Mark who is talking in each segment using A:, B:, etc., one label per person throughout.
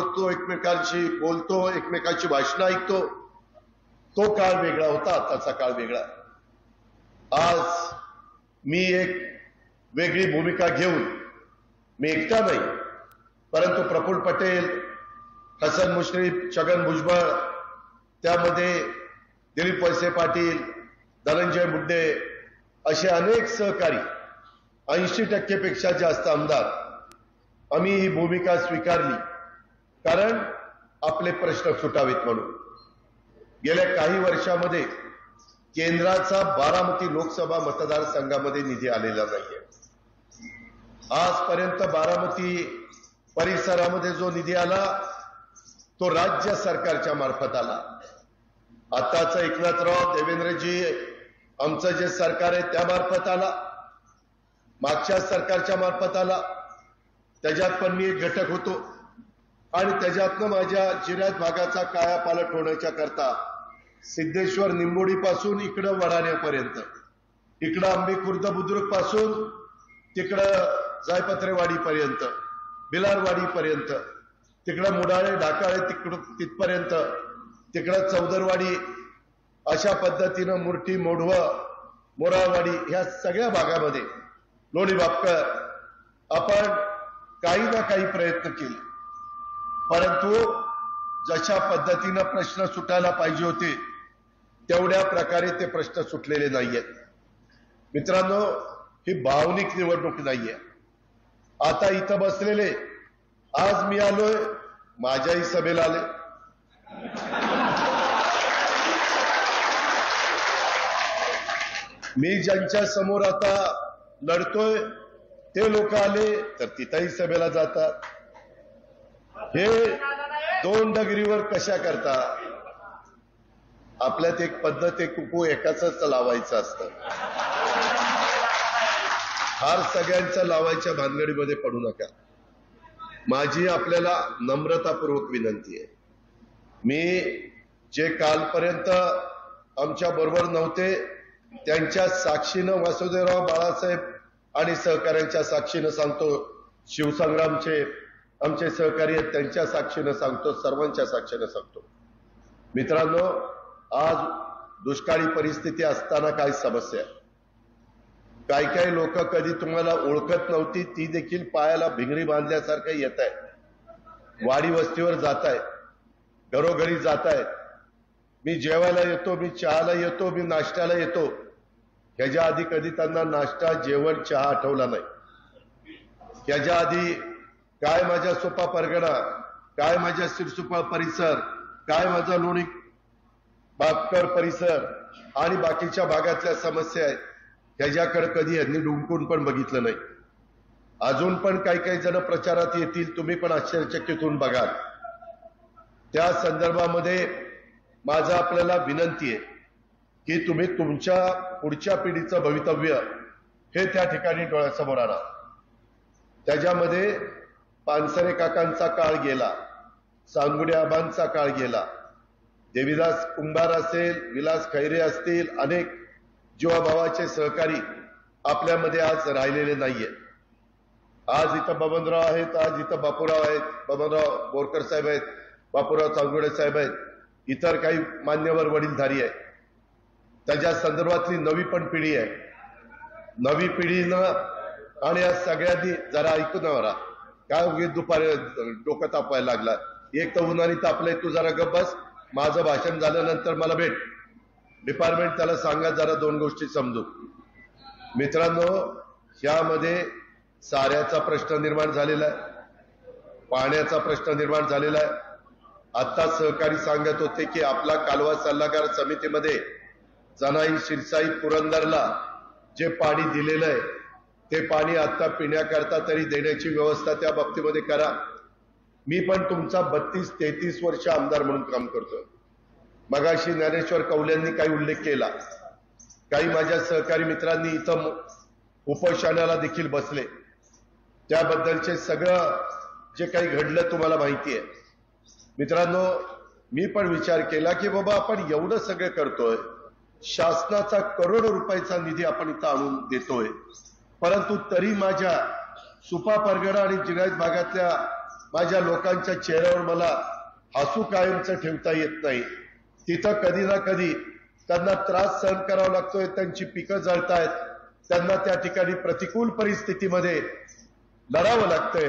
A: उठतो, एकमेकांशी बोलतो, एकमेकांची भाषणं ऐकतो, तो काळ वेगळा होता, आताचा काळ वेगळा. आज मी एक वेगळी भूमिका घेऊन, मी एकटा नाही, परंतु प्रफुल्ल पटेल, हसन मुश्रीफ, छगन भुजबळ, त्यामध्ये दिलीप वळसे पाटील, धनंजय मुंडे असे अनेक सहकारी, 80% पेक्षा जास्त आमदार, आम्ही ही भूमिका स्वीकारली, कारण आपले प्रश्न सुटावेत म्हणून. गेल्या काही वर्षामध्ये केंद्राचा बारामती लोकसभा मतदारसंघामध्ये निधी आलेला नाहीये. आजपर्यंत बारामती परिसरामध्ये जो निधी आला तो राज्य सरकारच्या मार्फत आला. आताच एकनाथराव, देवेंद्रजी, आमचं जे सरकार आहे त्या मार्फत आला, मागच्या सरकारच्या मार्फत आला, त्याच्यात पण मी एक घटक होतो आणि त्याच्यातनं माझ्या जिल्ह्यात भागाचा कायापालट होण्याच्या करता सिद्धेश्वर निंबोडी पासून इकडं वडाण्यापर्यंत, इकडं आंबे खुर्द बुद्रुक पासून तिकडं जायपत्रेवाडी पर्यंत, बिलारवाडी पर्यंत, तिकडं मुडाळे ढाकाळे तिथपर्यंत, तिकडं चौदरवाडी, अशा पद्धतीनं मुर्टी, मोढवं, मोराळवाडी ह्या सगळ्या भागामध्ये लोणी बापकर आपण काही ना काही प्रयत्न केले, परंतु जशा पद्धतीनं प्रश्न सुटायला पाहिजे होते तेवढ्या प्रकारे ते प्रश्न सुटलेले नाहीयेत. मित्रांनो, ही भावनिक निवडणूक नाहीये. आता इथं बसलेले, आज मी आलोय, माझ्याही सभेला आले, मी ज्यांच्या समोर आता लढतोय ते लोक आले तर तिथंही सभेला जातात. हे दोन डगरीवर कशा करता? आपल्यात एक पद्धत आहे, कुकू एकाच लावायचं असतं. हार सगळ्यांच्या लावायच्या भानगडीमध्ये पडू नका. माझी आपल्याला नम्रतापूर्वक विनंती आहे. मी जे कालपर्यंत आमच्या बरोबर नव्हते त्यांच्या साक्षीनं, वासुदेवराव बाळासाहेब आणि सहकाऱ्यांच्या साक्षीनं सांगतो, शिवसंग्रामचे आमचे सहकारी आहेत त्यांच्या साक्षीनं सांगतो, सर्वांच्या साक्षीनं सांगतो. मित्रांनो, आज दुष्काळी परिस्थिती असताना काय समस्या आहे? काही लोक कधी तुम्हाला ओळखत नव्हती ती देखील पायाला भिंगरी बांधल्यासारखं येत आहे, वाडी वस्तीवर जात आहे, घरोघरी जात आहे. मी जेवायला येतो, मी चहाला येतो, मी नाश्त्याला येतो. ह्याच्या आधी कधी त्यांना नाश्ता, जेवण, चहा आठवला नाही. ह्याच्या आधी काय माझ्या सोपा परगणा, काय माझ्या सिरसुपा परिसर, काय माझा लोणी बापकर परिसर आणि बाकीच्या भागातल्या समस्या आहेत, ह्याच्याकडे कधी यांनी डुंकून पण बघितलं नाही. अजून पण काही जण प्रचारात येतील, तुम्ही पण आश्चर्यचकित होऊन बघाल. त्या संदर्भामध्ये माझं आपल्याला विनंती आहे की तुम्ही तुमच्या पुढच्या पिढीचं भवितव्य हे त्या ठिकाणी डोळ्यासमोर आणा. त्याच्यामध्ये पानसरे काकांचा काळ गेला, सांगुडे आबांचा काळ गेला, देवीदास कुंभार असेल, विलास खैरे असतील, अनेक जीवाभावाचे सहकारी आपल्यामध्ये आज राहिलेले नाहीये. आज इथं बबनराव आहेत, आज इथं बापूराव आहेत, बबनराव बोरकर साहेब आहेत, बापूराव चांगुडे साहेब आहेत, इतर काही मान्यवर वडीलधारी आहेत. त्याच्या संदर्भातली नवी पण पिढी आहे. नवी पिढीनं आणि या सगळ्यांनी जरा ऐकून मला काय उगीच दुपारी डोकं तापायला लागला. एक तर उन्हाने तापलंय, तू जरा गप्प बस, माझं भाषण झाल्यानंतर मला भेट, डिपार्टमेंट त्याला सांगा जरा दोन गोष्टी समजू. मित्रांनो, यामध्ये साऱ्याचा प्रश्न निर्माण झालेला आहे, पाण्याचा प्रश्न निर्माण झालेला आहे. आता सहकारी सांगत होते की आपला कालवा सल्लागार समितीमध्ये जनाई, शिरसाई, पुरंदरला जे पाणी दिलेलं आहे ते पाणी आता पिण्याकरता तरी देण्याची व्यवस्था त्या बाबतीमध्ये करा. मी पण तुमचा 32-33 वर्ष आमदार म्हणून काम करतोय. मगाशी ज्ञानेश्वर कौल्यांनी काही उल्लेख केला, काही माझ्या सहकारी मित्रांनी इथं उपोषणाला देखील बसले. त्याबद्दलचे सगळं जे काही घडलं तुम्हाला माहिती आहे. मित्रांनो, मी पण विचार केला की बाबा आपण एवढं सगळं करतोय, शासनाचा करोडो रुपयाचा निधी आपण इथं आणून देतोय, परंतु तरी माझ्या सुपा परगणा आणि जिल्ह्यात भागातल्या माझ्या लोकांच्या चेहऱ्यावर मला हसू कायमचं ठेवता येत नाही. तिथं कधी ना कधी त्यांना त्रास सहन करावा लागतोय, त्यांची पिकं जळतायत, त्यांना त्या ठिकाणी प्रतिकूल परिस्थितीमध्ये लढावं लागतंय.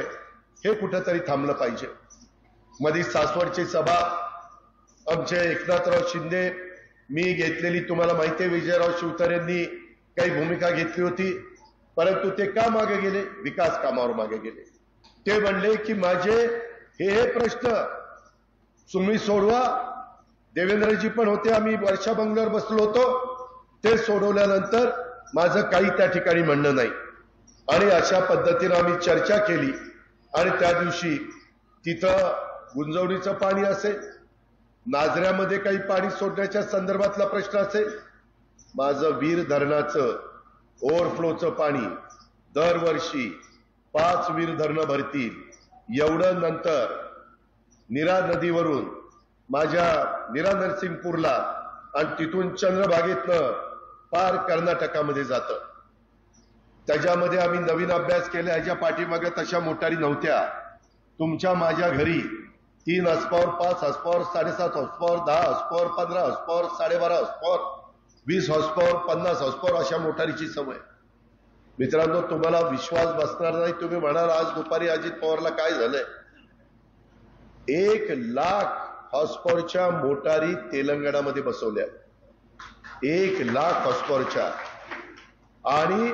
A: हे कुठंतरी थांबलं पाहिजे. मधी सासवडची सभा आमचे एकनाथराव शिंदे मी घेतलेली तुम्हाला माहिती आहे. विजयराव शिवतारेंनी काही भूमिका घेतली होती, परंतु ते का मागे गेले? विकास कामावर मागे गेले. ते म्हणले की माझे हे प्रश्न तुम्ही सोडवा. देवेंद्रजी पण होते, आम्ही वर्षा बंगल्यावर बसलो होतो, ते सोडवल्यानंतर माझं काही त्या ठिकाणी म्हणणं नाही. आणि अशा पद्धतीनं आम्ही चर्चा केली आणि त्या दिवशी तिथं गुंजवणीचं पाणी असेल, नाझऱ्यामध्ये काही पाणी सोडण्याच्या संदर्भातला प्रश्न असेल, माझं वीर धरणाचं ओव्हरफ्लोचं पाणी दरवर्षी 5 वीर धरणं भरतील एवढं, नंतर नीरा नदीवरून माझ्या नीरा नरसिंगपूरला आणि तिथून चंद्रभागेतनं पार कर्नाटकामध्ये जातं. त्याच्यामध्ये आम्ही नवीन अभ्यास केला. ह्याच्या पाठीमागे तशा मोटारी नव्हत्या. तुमच्या माझ्या घरी 3 हॉर्सपॉवर, 5 हॉर्सपॉवर, 7.5 हॉर्सपॉवर, 10 हॉर्सपॉवर, 15 हॉर्सपॉवर, 12.5 हॉर्सपॉवर, 20 हॉर्सपॉवर, 50 हॉर्सपॉवर अशा मोटारीची सवय. मित्रांनो, तुम्हाला विश्वास बसणार नाही. तुम्ही म्हणाल आज दुपारी अजित पवारला काय झालंय. 1 लाख हॉर्सपॉवरच्या मोटारी तेलंगणामध्ये बसवल्या. 1 लाख हॉर्सपॉवरच्या. आणि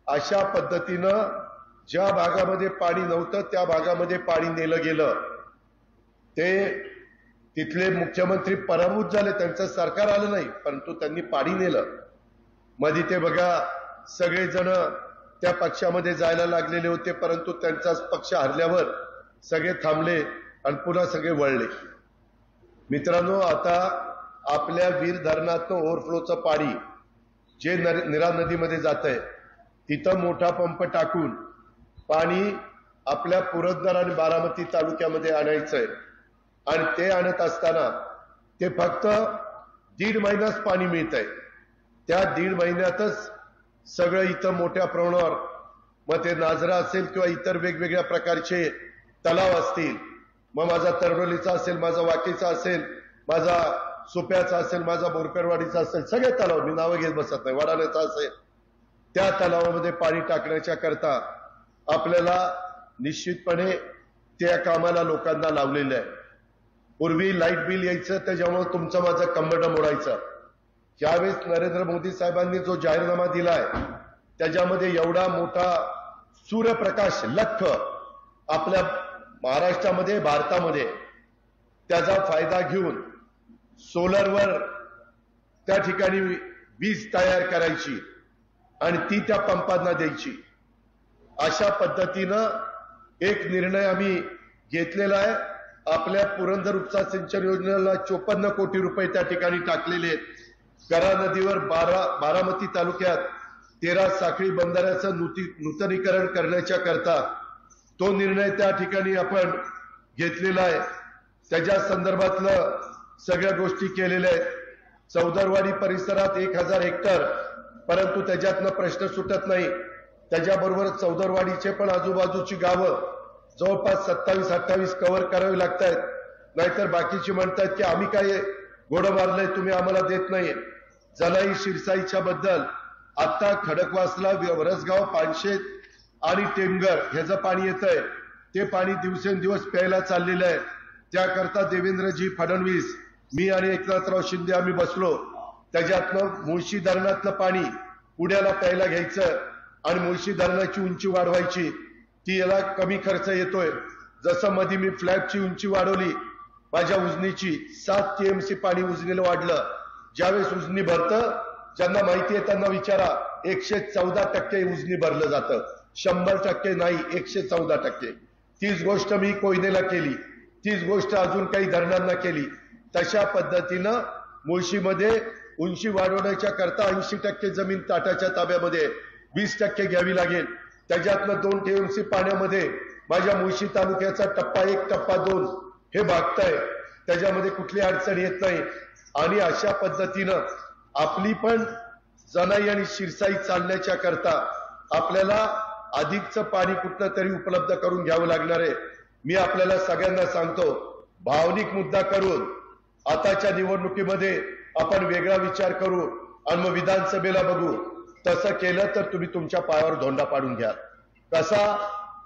A: अशा पद्धतीनं ज्या भागामध्ये पाणी नव्हतं त्या भागामध्ये पाणी नेलं गेलं. ते तिथले मुख्यमंत्री पराभूत झाले, त्यांचं सरकार आलं नाही, परंतु त्यांनी पाणी नेलं. मध्ये ते बघा सगळेजण त्या पक्षामध्ये जायला लागलेले होते, परंतु त्यांचाच पक्ष हरल्यावर सगळे थांबले आणि पुन्हा सगळे वळले. मित्रांनो, आता आपल्या वीर धरणातनं ओव्हरफ्लोचं पाणी जे नीरा नदीमध्ये जातंय, तिथं मोठा पंप टाकून पाणी आपल्या पुरंदर आणि बारामती तालुक्यामध्ये आणायचंय. आणि ते आणत असताना ते फक्त 1.5 महिनाच पाणी मिळतंय. त्या 1.5 महिन्यातच सगळं इथं मोठ्या प्रमाणावर, मग ते नाझरा असेल किंवा इतर वेगवेगळ्या प्रकारचे तलाव असतील, मग माझा तरडोलीचा असेल, माझा वाकीचा असेल, माझा सुप्याचा असेल, माझा बोरकरवाडीचा असेल, सगळे तलाव, मी नावं घेत बसत नाही, वाडाण्याचा असेल, त्या तलावामध्ये पाणी टाकण्याच्या करता आपल्याला निश्चितपणे त्या कामाला लोकांना लावलेलं आहे. पूर्वी लाईट बिल यायचं, त्याच्यामुळे तुमचं माझं कंबरडं मोडायचं. यावेळेस नरेंद्र मोदी साहेबांनी जो जाहीरनामा दिलाय त्याच्यामध्ये एवढा मोठा सूर्यप्रकाश लख्ख आपल्या महाराष्ट्रामध्ये, भारतामध्ये, त्याचा फायदा घेऊन सोलरवर त्या ठिकाणी वीज तयार करायची आणि ती त्या पंपांना द्यायची. अशा पद्धतीनं एक निर्णय आम्ही घेतलेला आहे. आपल्या पुरंदर उपसा सिंचन योजनेला 54 कोटी रुपये त्या ठिकाणी टाकलेले आहेत. करा नदीवर बारामती तालुक्यात 13 साखळी बंधाऱ्याचं नूतनीकरण करण्याच्या करता तो निर्णय त्या ठिकाणी आपण घेतलेला आहे. त्याच्या संदर्भातलं सगळ्या गोष्टी केलेल्या आहेत. चौदरवाडी परिसरात 1000 हेक्टर, परंतु त्याच्यातनं प्रश्न सुटत नाही. त्याच्याबरोबर चौदरवाडीचे पण आजूबाजूची गावं जवळपास 27-28 कव्हर करावी लागत आहेत. नाहीतर बाकीची म्हणतात की आम्ही काय घोडं मारलंय, तुम्ही आम्हाला देत नाही. जलाई शिरसाईच्या बद्दल आता खडकवासला, वरसगाव, पानशेत आणि टेमघर ह्याचं पाणी येतंय. ते पाणी दिवसेंदिवस प्यायला चाललेलं आहे. त्याकरता देवेंद्रजी फडणवीस, मी आणि एकनाथराव शिंदे आम्ही बसलो. त्याच्यातनं मुळशी धरणातलं पाणी पुण्याला प्यायला घ्यायचं आणि मुळशी धरणाची उंची वाढवायची. ती याला कमी खर्च येतोय. जसं मध्ये मी फ्लॅटची उंची वाढवली, माझ्या उजनीची 7 TMC पाणी उजनीला वाढलं. ज्यावेळेस उजनी भरतं, ज्यांना माहिती आहे त्यांना विचारा, 114% उजनी भरलं जातं, 100% नाही, 114%. तीच गोष्ट मी कोयनेला केली, तीच गोष्ट अजून काही धरणांना केली. तशा पद्धतीनं मुळशीमध्ये उंची वाढवण्याच्या करता 80% जमीन टाटाच्या ताब्यामध्ये, 20% घ्यावी लागेल. त्याच्यातनं 2 TMC पाण्यामध्ये माझ्या मुळशी तालुक्याचा टप्पा 1, टप्पा 2 हे भागतंय. त्याच्यामध्ये कुठली अडचण येत नाही. आणि अशा पद्धतीनं आपली पण जनाई आणि शिरसाई चालण्याच्या करता आपल्याला अधिकचं पाणी कुठलं तरी उपलब्ध करून घ्यावं लागणार आहे. मी आपल्याला सगळ्यांना सांगतो, भावनिक मुद्दा करून आताच्या निवडणुकीमध्ये आपण वेगळा विचार करू आणि मग विधानसभेला बघू. तसं केलं तर तुम्ही तुमच्या पायावर धोंडा पाडून घ्या. कसा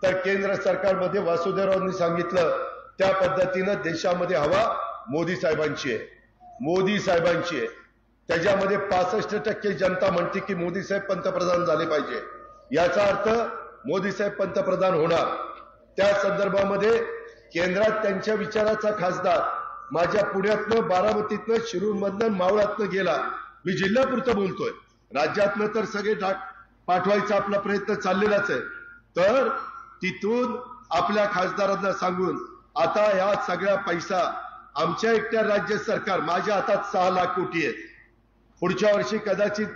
A: तर केंद्र सरकारमध्ये वासुदेवरावांनी सांगितलं त्या पद्धतीनं देशामध्ये हवा मोदी साहेबांची आहे, मोदी साहेबांची आहे. त्याच्यामध्ये 65% जनता म्हणते की मोदी साहेब पंतप्रधान झाले पाहिजे. याचा अर्थ मोदी साहेब पंतप्रधान होणार. त्या संदर्भामध्ये केंद्रात त्यांच्या विचाराचा खासदार माझ्या पुण्यातनं, बारामतीतनं, शिरूरमधनं, मावळातनं गेला. मी जिल्ह्यापुरतं बोलतोय, राज्यातनं तर सगळे पाठवायचा आपला प्रयत्न चाललेलाच आहे. तर तिथून आपल्या खासदारांना सांगून आता या सगळ्या पैसा आमच्या एकट्या राज्य सरकार, माझ्या हातात 6 लाख कोटी आहेत. पुढच्या वर्षी कदाचित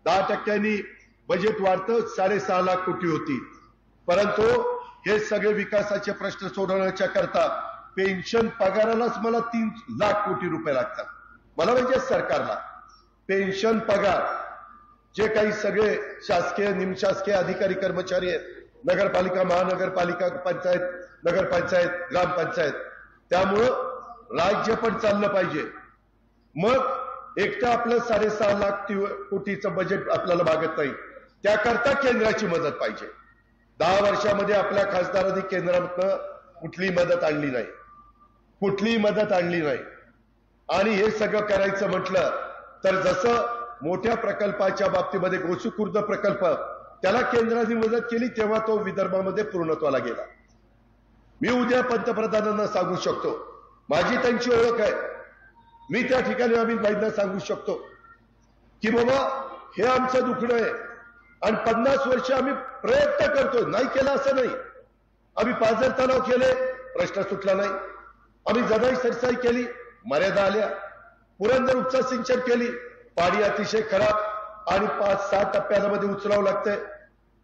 A: 10% बजेट वाढतं, 6.5 लाख कोटी होती. परंतु हे सगळे विकासाचे प्रश्न सोडवण्याच्या करता पेन्शन पगारालाच मला 3 लाख कोटी रुपये लागतात. मला म्हणजे सरकारला पेन्शन पगार, जे काही सगळे शासकीय निमशासकीय अधिकारी कर्मचारी आहेत, नगरपालिका, महानगरपालिका, पंचायत, नगरपंचायत, ग्रामपंचायत, त्यामुळं राज्य पण चाललं पाहिजे. मग एकटं आपलं 6.5 लाख कोटीचं बजेट आपल्याला भागत नाही. त्याकरता केंद्राची मदत पाहिजे. 10 वर्षामध्ये आपल्या खासदारांनी केंद्रातनं कुठलीही मदत आणली नाही, कुठलीही मदत आणली नाही. आणि हे सगळं करायचं म्हटलं तर जसं मोठ्या प्रकल्पाच्या बाबतीमध्ये गोसीखुर्द प्रकल्प, त्याला केंद्राने मदत केली तेव्हा तो विदर्भामध्ये पूर्णत्वाला गेला. मी उद्या पंतप्रधानांना सांगू शकतो, माझी त्यांची ओळख आहे, मी त्या ठिकाणी अमित भाईंना सांगू शकतो की बाबा हे आमचं दुखणं आहे आणि 50 वर्ष आम्ही प्रयत्न करतो, नाही केला असं नाही. आम्ही पाझर तलाव केले, प्रश्न सुटला नाही. आम्ही जदाई सरसाई केली, मर्यादा आल्या. पुरंदर उपसा सिंचन केली, पाणी अतिशय खराब आणि 5-6 टप्प्यांमध्ये उचलावं लागतंय.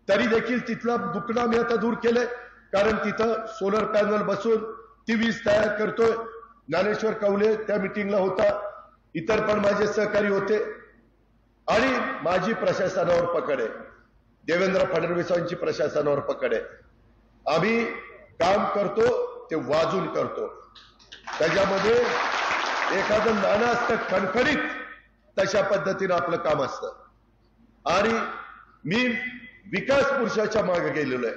A: तरी देखील तिथला दुखणं आम्ही आता दूर केलंय, कारण तिथं सोलर पॅनल बसून ती वीज तयार करतोय. ज्ञानेश्वर कवले त्या मिटिंगला होता, इतर पण माझे सहकारी होते. आणि माझी प्रशासनावर पकड आहे, देवेंद्र फडणवीसांची प्रशासनावर पकड आहे. आम्ही काम करतो ते वाजून करतो. त्याच्यामध्ये एखादं नाणं असतं खणखणीत, तशा पद्धतीनं आपलं काम असतं. आणि मी विकास पुरुषाच्या मागे गेलेलो आहे,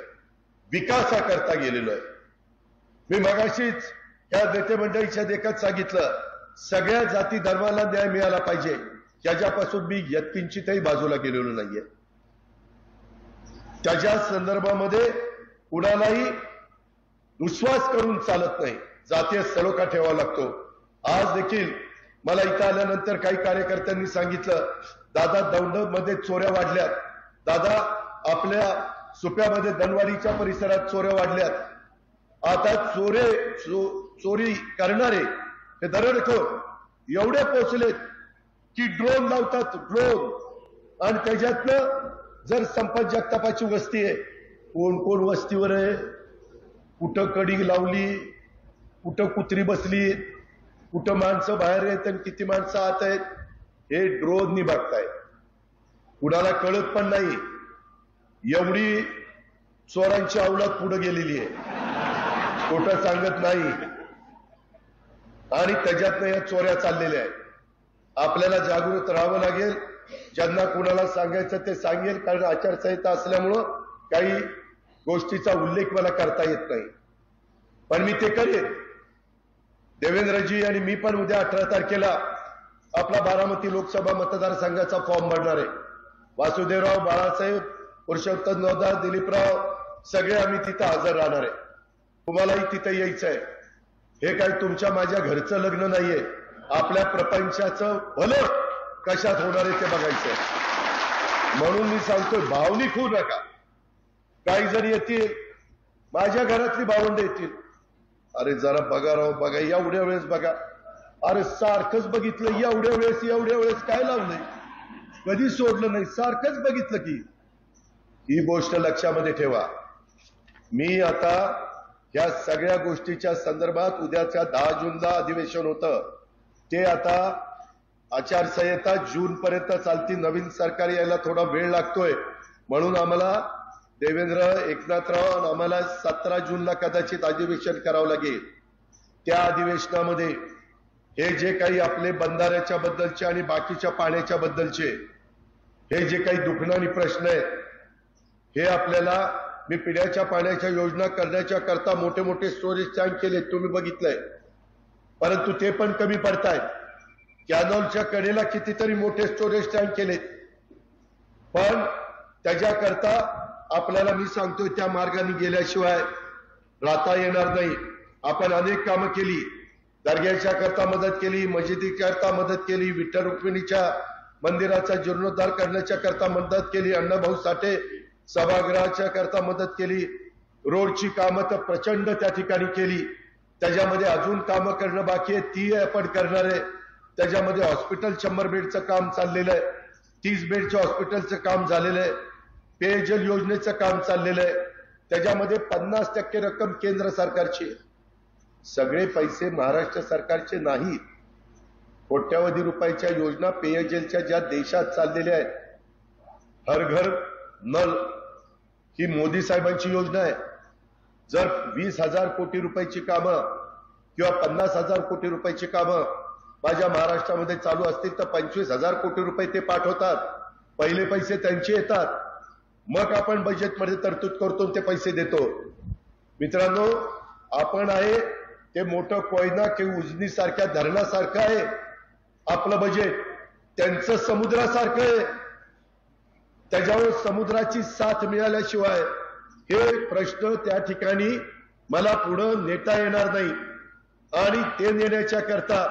A: विकासाकरता गेलेलो आहे. मी मगाशीच या नेते मंडळीच्या देखत सांगितलं, सगळ्या जाती धर्माला न्याय मिळाला पाहिजे, याच्यापासून मी यत्किंचितही बाजूला गेलेलो नाहीये. त्याच्या संदर्भामध्ये कुणालाही विश्वास करून चालत नाही, जातीय सलोखा ठेवावा लागतो. आज देखील मला इथं आल्यानंतर काही कार्यकर्त्यांनी सांगितलं, दादा दौंडमध्ये चोऱ्या वाढल्यात, दादा आपल्या सुप्यामध्ये धनवाडीच्या परिसरात चोऱ्या वाढल्यात. आता चोरी करणारे हे दरोडेखोर एवढे पोहोचलेत की ड्रोन लावतात, ड्रोन. आणि त्याच्यातनं जर संपत जगतापाची वस्ती आहे, कोण कोण वस्तीवर आहे, कुठं कडी लावली, कुठं कुत्री बसली, कुठं माणसं बाहेर आहेत आणि किती माणसं आत आहेत, हे ड्रोननी बघतायत. कुणाला कळत पण नाही, एवढी चोरांची अवलाद पुढे गेलेली आहे, खोटं सांगत नाही. आणि त्याच्यातनं या चोऱ्या चाललेल्या आहेत. आपल्याला जागृत राहावं लागेल. ज्यांना कुणाला सांगायचं ते सांगेल, कारण आचारसंहिता असल्यामुळं काही गोष्टीचा उल्लेख मला करता येत नाही, पण मी ते करेन. देवेंद्रजी आणि मी पण उद्या 18 तारखेला आपला बारामती लोकसभा मतदारसंघाचा फॉर्म भरणार आहे. वासुदेवराव, बाळासाहेब, पुरुषोत्तम नवदा, दिलीपराव, सगळे आम्ही तिथं हजर राहणार आहे. तुम्हालाही तिथं यायचं आहे. हे काही तुमच्या माझ्या घरचं लग्न नाहीये, आपल्या प्रपंचाचं भलं कशात होणार आहे ते बघायचंय. म्हणून मी सांगतोय, भावनिक होऊ नका. काही जण येतील, माझ्या घरातली भावंड येतील, अरे जरा बघा राव, बघा एवढ्या वेळेस बघा, अरे सारखंच बघितलं, एवढ्या वेळेस काय लावलंय, कधी सोडलं नाही, सारखंच बघितलं की. ही गोष्ट लक्षामध्ये ठेवा. मी आता या सगळ्या गोष्टीच्या संदर्भात उद्याच्या 10 जूनला अधिवेशन होतं, ते आता आचारसंहिता जून पर्यंत चालती. नवीन सरकार यायला थोडा वेळ लागतोय, म्हणून आम्हाला देवेंद्र एकनाथराव आम्हाला 17 जूनला कदाचित अधिवेशन करावं लागेल. त्या अधिवेशनामध्ये हे जे काही आपले बंधाऱ्याच्या बद्दलचे आणि बाकीच्या पाण्याच्या बद्दलचे हे जे काही दुखणारी प्रश्न आहेत, हे आपल्याला मी पिण्याच्या पाण्याच्या योजना करण्याच्या करता मोठे मोठे स्टोरेज टँक केले, तुम्ही बघितलंय, परंतु ते पण कमी पडतायत. कॅनॉलच्या कडेला कितीतरी मोठे स्टोरेज टँक केलेत, पण त्याच्याकरता आपल्याला मी सांगतोय त्या मार्गाने गेल्याशिवाय राहता येणार नाही. आपण अनेक कामं केली, दर्ग्याच्या करता मदत केली, मशिदीकरता मदत केली, विठ्ठल रुक्मिणीच्या मंदिराचा जीर्णोद्धार करण्याच्या करता मदत केली, अण्णाभाऊ साठे सभागृहाच्या करता मदत केली, रोडची कामं तर प्रचंड त्या ठिकाणी केली. त्याच्यामध्ये अजून कामं करणं बाकी आहे, ती आपण करणार आहे. त्याच्यामध्ये हॉस्पिटल 100 बेडचं काम चाललेलं आहे, 30 बेडच्या हॉस्पिटलचं काम झालेलं आहे, पेयजल योजनेचं काम चाललेलं आहे. त्याच्यामध्ये 50% रक्कम केंद्र सरकारची आहे. सगळे पैसे महाराष्ट्र सरकारचे नाही. कोट्यावधी रुपयाच्या योजना पेयजलच्या ज्या देशात चाललेल्या आहेत, हर घर नल ही मोदी साहेबांची योजना आहे. जर 20,000 कोटी रुपयाची कामं किंवा 50,000 कोटी रुपयाची कामं माझ्या महाराष्ट्रामध्ये चालू असतील तर 25,000 कोटी रुपये ते पाठवतात. पहिले पैसे त्यांचे येतात, मग आपण बजेटमध्ये तरतूद करतो, ते पैसे देतो. मित्रांनो, आपण आहे ते मोठं कोयना किंवा उजनी सारख्या धरणासारखं आहे आपलं बजेट, त्यांचं समुद्रासारखं आहे. त्याच्यावर समुद्राची साथ मिळाल्याशिवाय हे प्रश्न त्या ठिकाणी मला पुढं नेता येणार नाही. आणि ते नेण्याच्या करता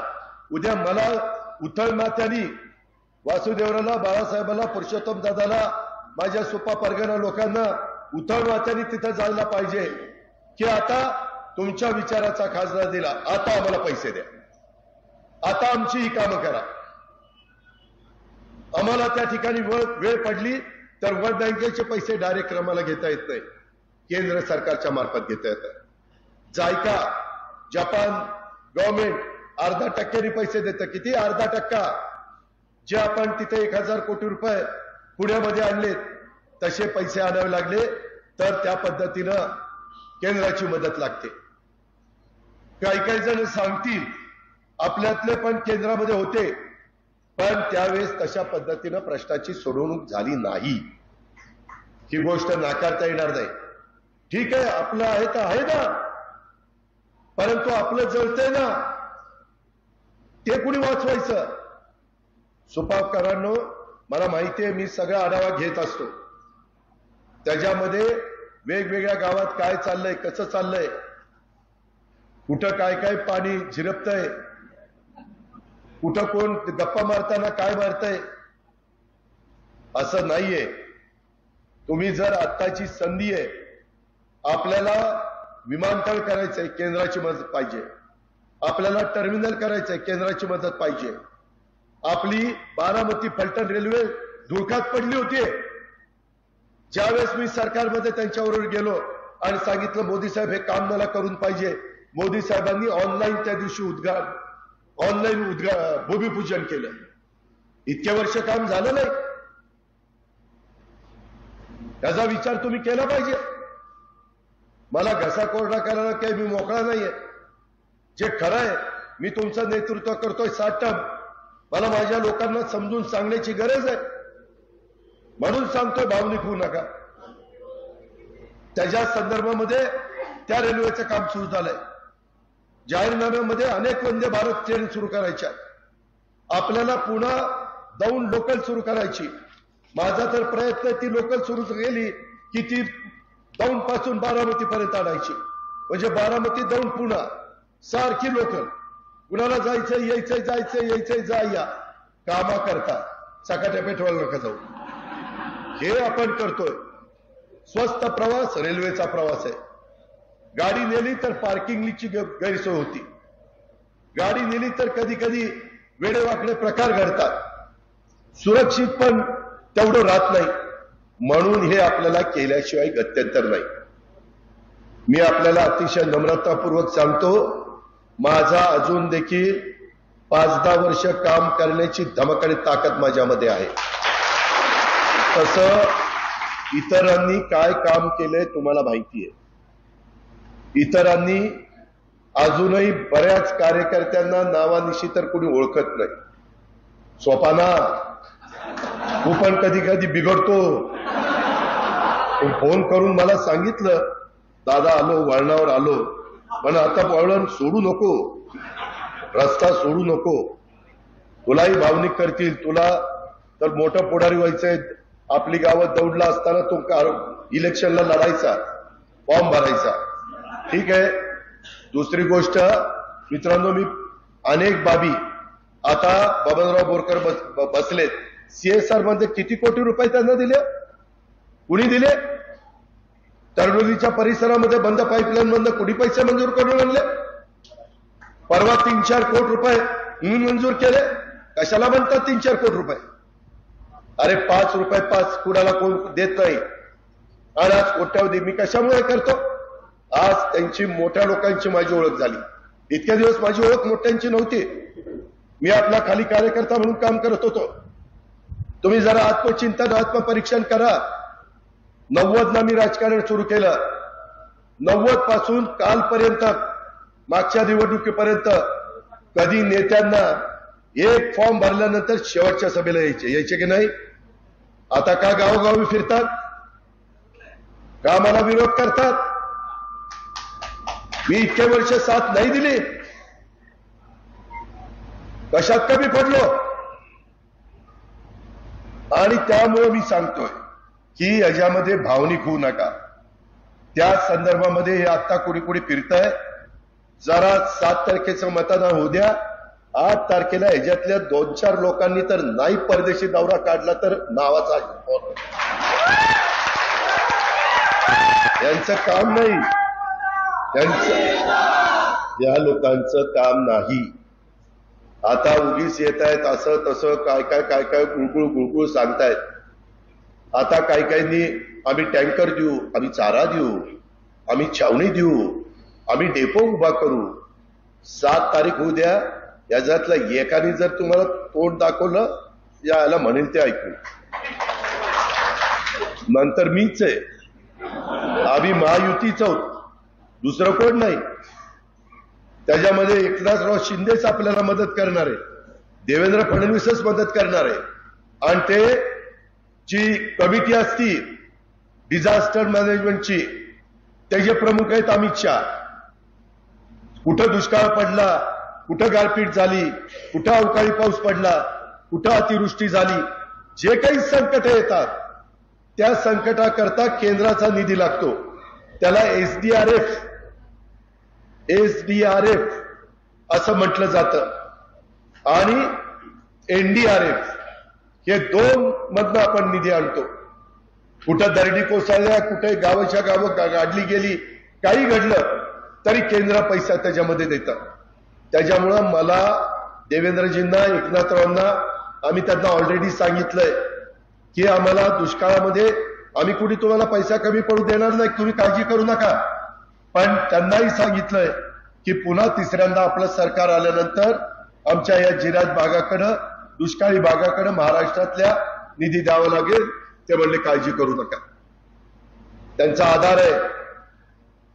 A: उद्या मला उथळ माथ्यानी वासुदेवराला, बाळासाहेबाला, पुरुषोत्तम दादाला, माझ्या सुपा परगणा लोकांना उथळ माथ्यानी तिथं जायला पाहिजे की आता तुमच्या विचाराचा खासदार दिला, आता आम्हाला पैसे द्या, आता आमची ही कामं करा. आम्हाला त्या ठिकाणी वेळ पडली तर वर्ल्ड बँकेचे पैसे डायरेक्ट आम्हाला घेता येत नाही, केंद्र सरकारच्या मार्फत घेता येतात. जायका जपान गव्हर्नमेंट 0.5% पैसे देतं. किती? 0.5%. जे आपण तिथे 1,000 कोटी रुपये पुण्यामध्ये आणले तसे पैसे आणावे लागले तर त्या पद्धतीनं केंद्राची मदत लागते. काही काही जण सांगतील आपल्यातले पण केंद्रामध्ये होते, पण त्यावेळेस तशा पद्धतीनं प्रश्नाची सोडवणूक झाली नाही. ही गोष्ट नाकारता येणार नाही. ठीक आहे, आपलं आहे तर आहे ना, परंतु आपलं जळतंय ना, ते कुणी वाचवायचं? सुपाकरांनो, मला माहिती आहे, मी सगळा आढावा घेत असतो. त्याच्यामध्ये वेगवेगळ्या गावात काय चाललंय, कसं चाललंय, कुठं काय काय पाणी झिरपतंय, कुठं कोण गप्पा मारताना काय मारतंय, असं नाहीये. तुम्ही जर आत्ताची संधी आहे, आपल्याला विमानतळ करायचंय, केंद्राची मदत पाहिजे. आपल्याला टर्मिनल करायचंय, केंद्राची मदत पाहिजे. आपली बारामती फलटण रेल्वे धुळकात पडली होती. ज्यावेळेस मी सरकारमध्ये त्यांच्याबरोबर गेलो आणि सांगितलं मोदी साहेब हे काम मला करून पाहिजे, मोदी साहेबांनी ऑनलाईन त्या दिवशी भूमिपूजन केलं. इतके वर्ष काम झालं नाही, याचा विचार तुम्ही केला पाहिजे. मला घसा कोरडा करायला काही मी मोकळा नाहीये. जे खरं आहे, मी तुमचं नेतृत्व करतोय 7 टर्म, मला माझ्या लोकांना समजून सांगण्याची गरज आहे, म्हणून सांगतोय भावनिक होऊ नका. त्याच्या संदर्भामध्ये त्या रेल्वेचं काम सुरू झालंय. जाहीरनाम्यामध्ये अनेक वंदे भारत ट्रेन सुरू करायच्या, आपल्याला पुन्हा दौंड लोकल सुरू करायची. माझा तर प्रयत्न आहे ती लोकल सुरू केली की ती दौंड पासून बारामती पर्यंत आणायची, म्हणजे बारामती दौंड पुन्हा सारखी लोकल. कुणाला जायचंय यायचंय, जायचंय यायचंय, जा या कामा करता सकाळच्या पेट्रोल नका जाऊ. हे आपण करतोय. स्वस्त प्रवास रेल्वेचा प्रवास आहे. गाडी नेली तर पार्किंगची गैरसोय होती, गाडी नेली तर कधी कधी वेडेवाकडे प्रकार घडतात, सुरक्षित पण तेवढं राहत नाही. म्हणून हे आपल्याला केल्याशिवाय गत्यंतर नाही. मी आपल्याला अतिशय नम्रतापूर्वक सांगतो, माझा अजून देखील 5-10 वर्ष काम करण्याची धमक आणि ताकद माझ्यामध्ये आहे. तसं इतरांनी काय काम केलंय तुम्हाला माहिती आहे. इतरांनी अजूनही बऱ्याच कार्यकर्त्यांना नावानिशी तर कोणी ओळखत नाही. सोपाना तू पण कधी कधी बिघडतो. फोन करून मला सांगितलं, दादा आलो, वळणावर आलो. पण आता वळण सोडू नको, रस्ता सोडू नको. तुलाही भावनिक करतील, तुला तर मोठं पुढारी व्हायचंय. आपली गावात दौडला असताना तो इलेक्शनला लढायचा, फॉर्म भरायचा. ठीक आहे. दुसरी गोष्ट मित्रांनो, मी अनेक बाबी आता बबनराव बोरकर बसलेत. CSR मध्ये किती कोटी रुपये त्यांना दिले? कुणी दिले? तरडोलीच्या परिसरामध्ये बंद पाईपलाईन मधून कुणी पैसे मंजूर करून आणले? परवा 3-4 कोटी रुपये मंजूर केले. कशाला म्हणतात 3-4 कोटी रुपये? अरे 5 रुपये 5 कुणाला कोण देत नाही. आणि आज कोट्यावधी मी कशामुळे करतो? आज त्यांची मोठ्या लोकांची माझी ओळख झाली. इतक्या दिवस माझी ओळख मोठ्यांची नव्हती. मी आपला खाली कार्यकर्ता म्हणून काम करत होतो. तुम्ही जरा आत्मचिंतन आत्मपरीक्षण करा. 90 ला मी राजकारण सुरू केलं. 90 पासून कालपर्यंत मागच्या निवडणुकीपर्यंत कधी नेत्यांना एक फॉर्म भरल्यानंतर शेवटच्या सभेला यायचे की नाही? आता का गावोगावी फिरतात? का मला विरोध करतात? मी इतके वर्ष साथ नाही दिली. कशात कमी पडलो? आणि त्यामुळे मी सांगतोय की याच्यामध्ये भावनिक होऊ नका. त्या संदर्भामध्ये हे आता कुणी कुणी फिरतंय. जरा 7 तारखेचं मतदान होऊ द्या. 8 तारखेला ह्याच्यातल्या 2-4 लोकांनी तर नाही परदेशी दौरा काढला तर नावाचा यांचं काम नाही. या लोकांचं काम नाही. आता उगीच येत आहेत असं तसं काय काय काय काय गुळगुळ सांगतायत. आता काही काहींनी आम्ही टँकर देऊ, आम्ही चारा देऊ, आम्ही छावणी देऊ, आम्ही डेपो उभा करू. 7 तारीख होऊ द्या. याच्यातला एकाने जर तुम्हाला तोंड दाखवलं, याला म्हणेल ते ऐकू. नंतर मीच आहे. आम्ही महायुतीच आहोत, दुसरं कोण नाही. त्याच्यामध्ये एकनाथराव शिंदेच आपल्याला मदत करणार आहे, देवेंद्र फडणवीसच मदत करणार आहे. आणि ते जी कमिटी असती डिझास्टर मॅनेजमेंटची, त्याचे प्रमुख आहेत अमित शहा. कुठं दुष्काळ पडला, कुठं गारपीट झाली, कुठं अवकाळी पाऊस पडला, कुठं अतिवृष्टी झाली, जे काही संकट येतात त्या संकटाकरता केंद्राचा निधी लागतो. त्याला एसडीआरएफ असं म्हटलं जातं. आणि NDRF हे 2 मधनं आपण निधी आणतो. कुठं दरडी कोसळल्या, कुठे गावाच्या गावं गाडली गेली, काही घडलं तरी केंद्र पैसा त्याच्यामध्ये देतात. त्याच्यामुळं मला देवेंद्रजींना, एकनाथरावांना आम्ही त्यांना ऑलरेडी सांगितलंय की आम्हाला दुष्काळामध्ये आम्ही कुठे तुम्हाला पैसा कमी पडू देणार नाही, तुम्ही काळजी करू नका. पण त्यांनाही सांगितलंय की पुन्हा तिसऱ्यांदा आपलं सरकार आल्यानंतर आमच्या या जिल्ह्यात भागाकडं, दुष्काळी भागाकडं महाराष्ट्रातल्या निधी द्यावा लागेल. ते म्हणले काळजी करू नका. त्यांचा आधार आहे,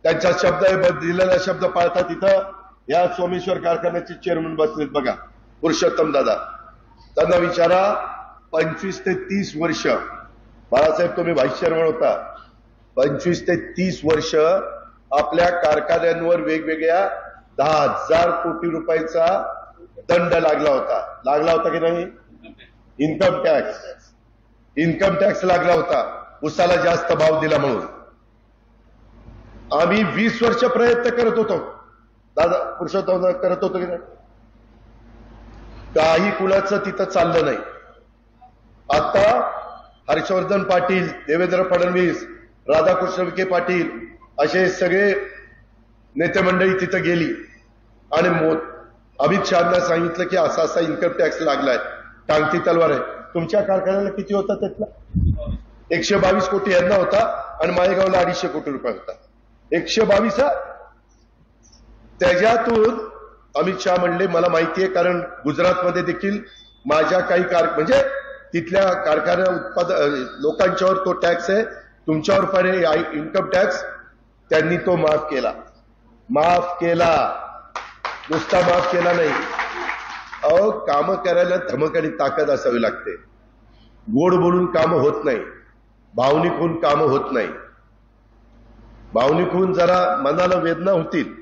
A: त्यांचा शब्द आहे, दिलेला शब्द पाळतात. तिथं या सोमेश्वर कारखान्याचे चेअरमन बसलेत बघा, पुरुषोत्तम दादा. त्यांना विचारा, 25 ते 30 वर्ष बाळासाहेब तुम्ही व्हाईस चेअरमन होता, 25 ते 30 वर्ष आपल्या कारखान्यांवर वेगवेगळ्या 10,000 कोटी रुपयाचा दंड लागला होता की नाही? इन्कम टॅक्स लागला होता, उसाला जास्त भाव दिला म्हणून. आम्ही 20 वर्ष प्रयत्न करत होतो, दादा पुरुषोत्तम करत होतो की नाही? काही कुणाचं तिथं चाललं नाही. आता हर्षवर्धन पाटील, देवेंद्र फडणवीस, राधाकृष्ण विखे पाटील असे सगळे नेते मंडळी तिथं गेली आणि अमित शहाना सांगितलं की असा असा इन्कम टॅक्स लागलाय, टांगती तलवार आहे. तुमच्या कारखान्याला किती होता? त्यातला 122 कोटी यांना होता आणि माळेगावला 250 कोटी रुपये होता. 122. त्याच्यातून अमित शहा म्हणले मला माहितीये, कारण गुजरातमध्ये देखील माझ्या काही म्हणजे तिथल्या कारखान्या लोकांच्यावर तो टॅक्स आहे, तुमच्यावर पडे इन्कम टॅक्स त्यांनी तो माफ केला. नुसता माफ केला नाही. अहो, काम करायला धमक आणि ताकद असावी लागते. गोड बोलून काम होत नाही, भावनिक होऊन काम होत नाही. भावनिक होऊन जरा मनाला वेदना होतील,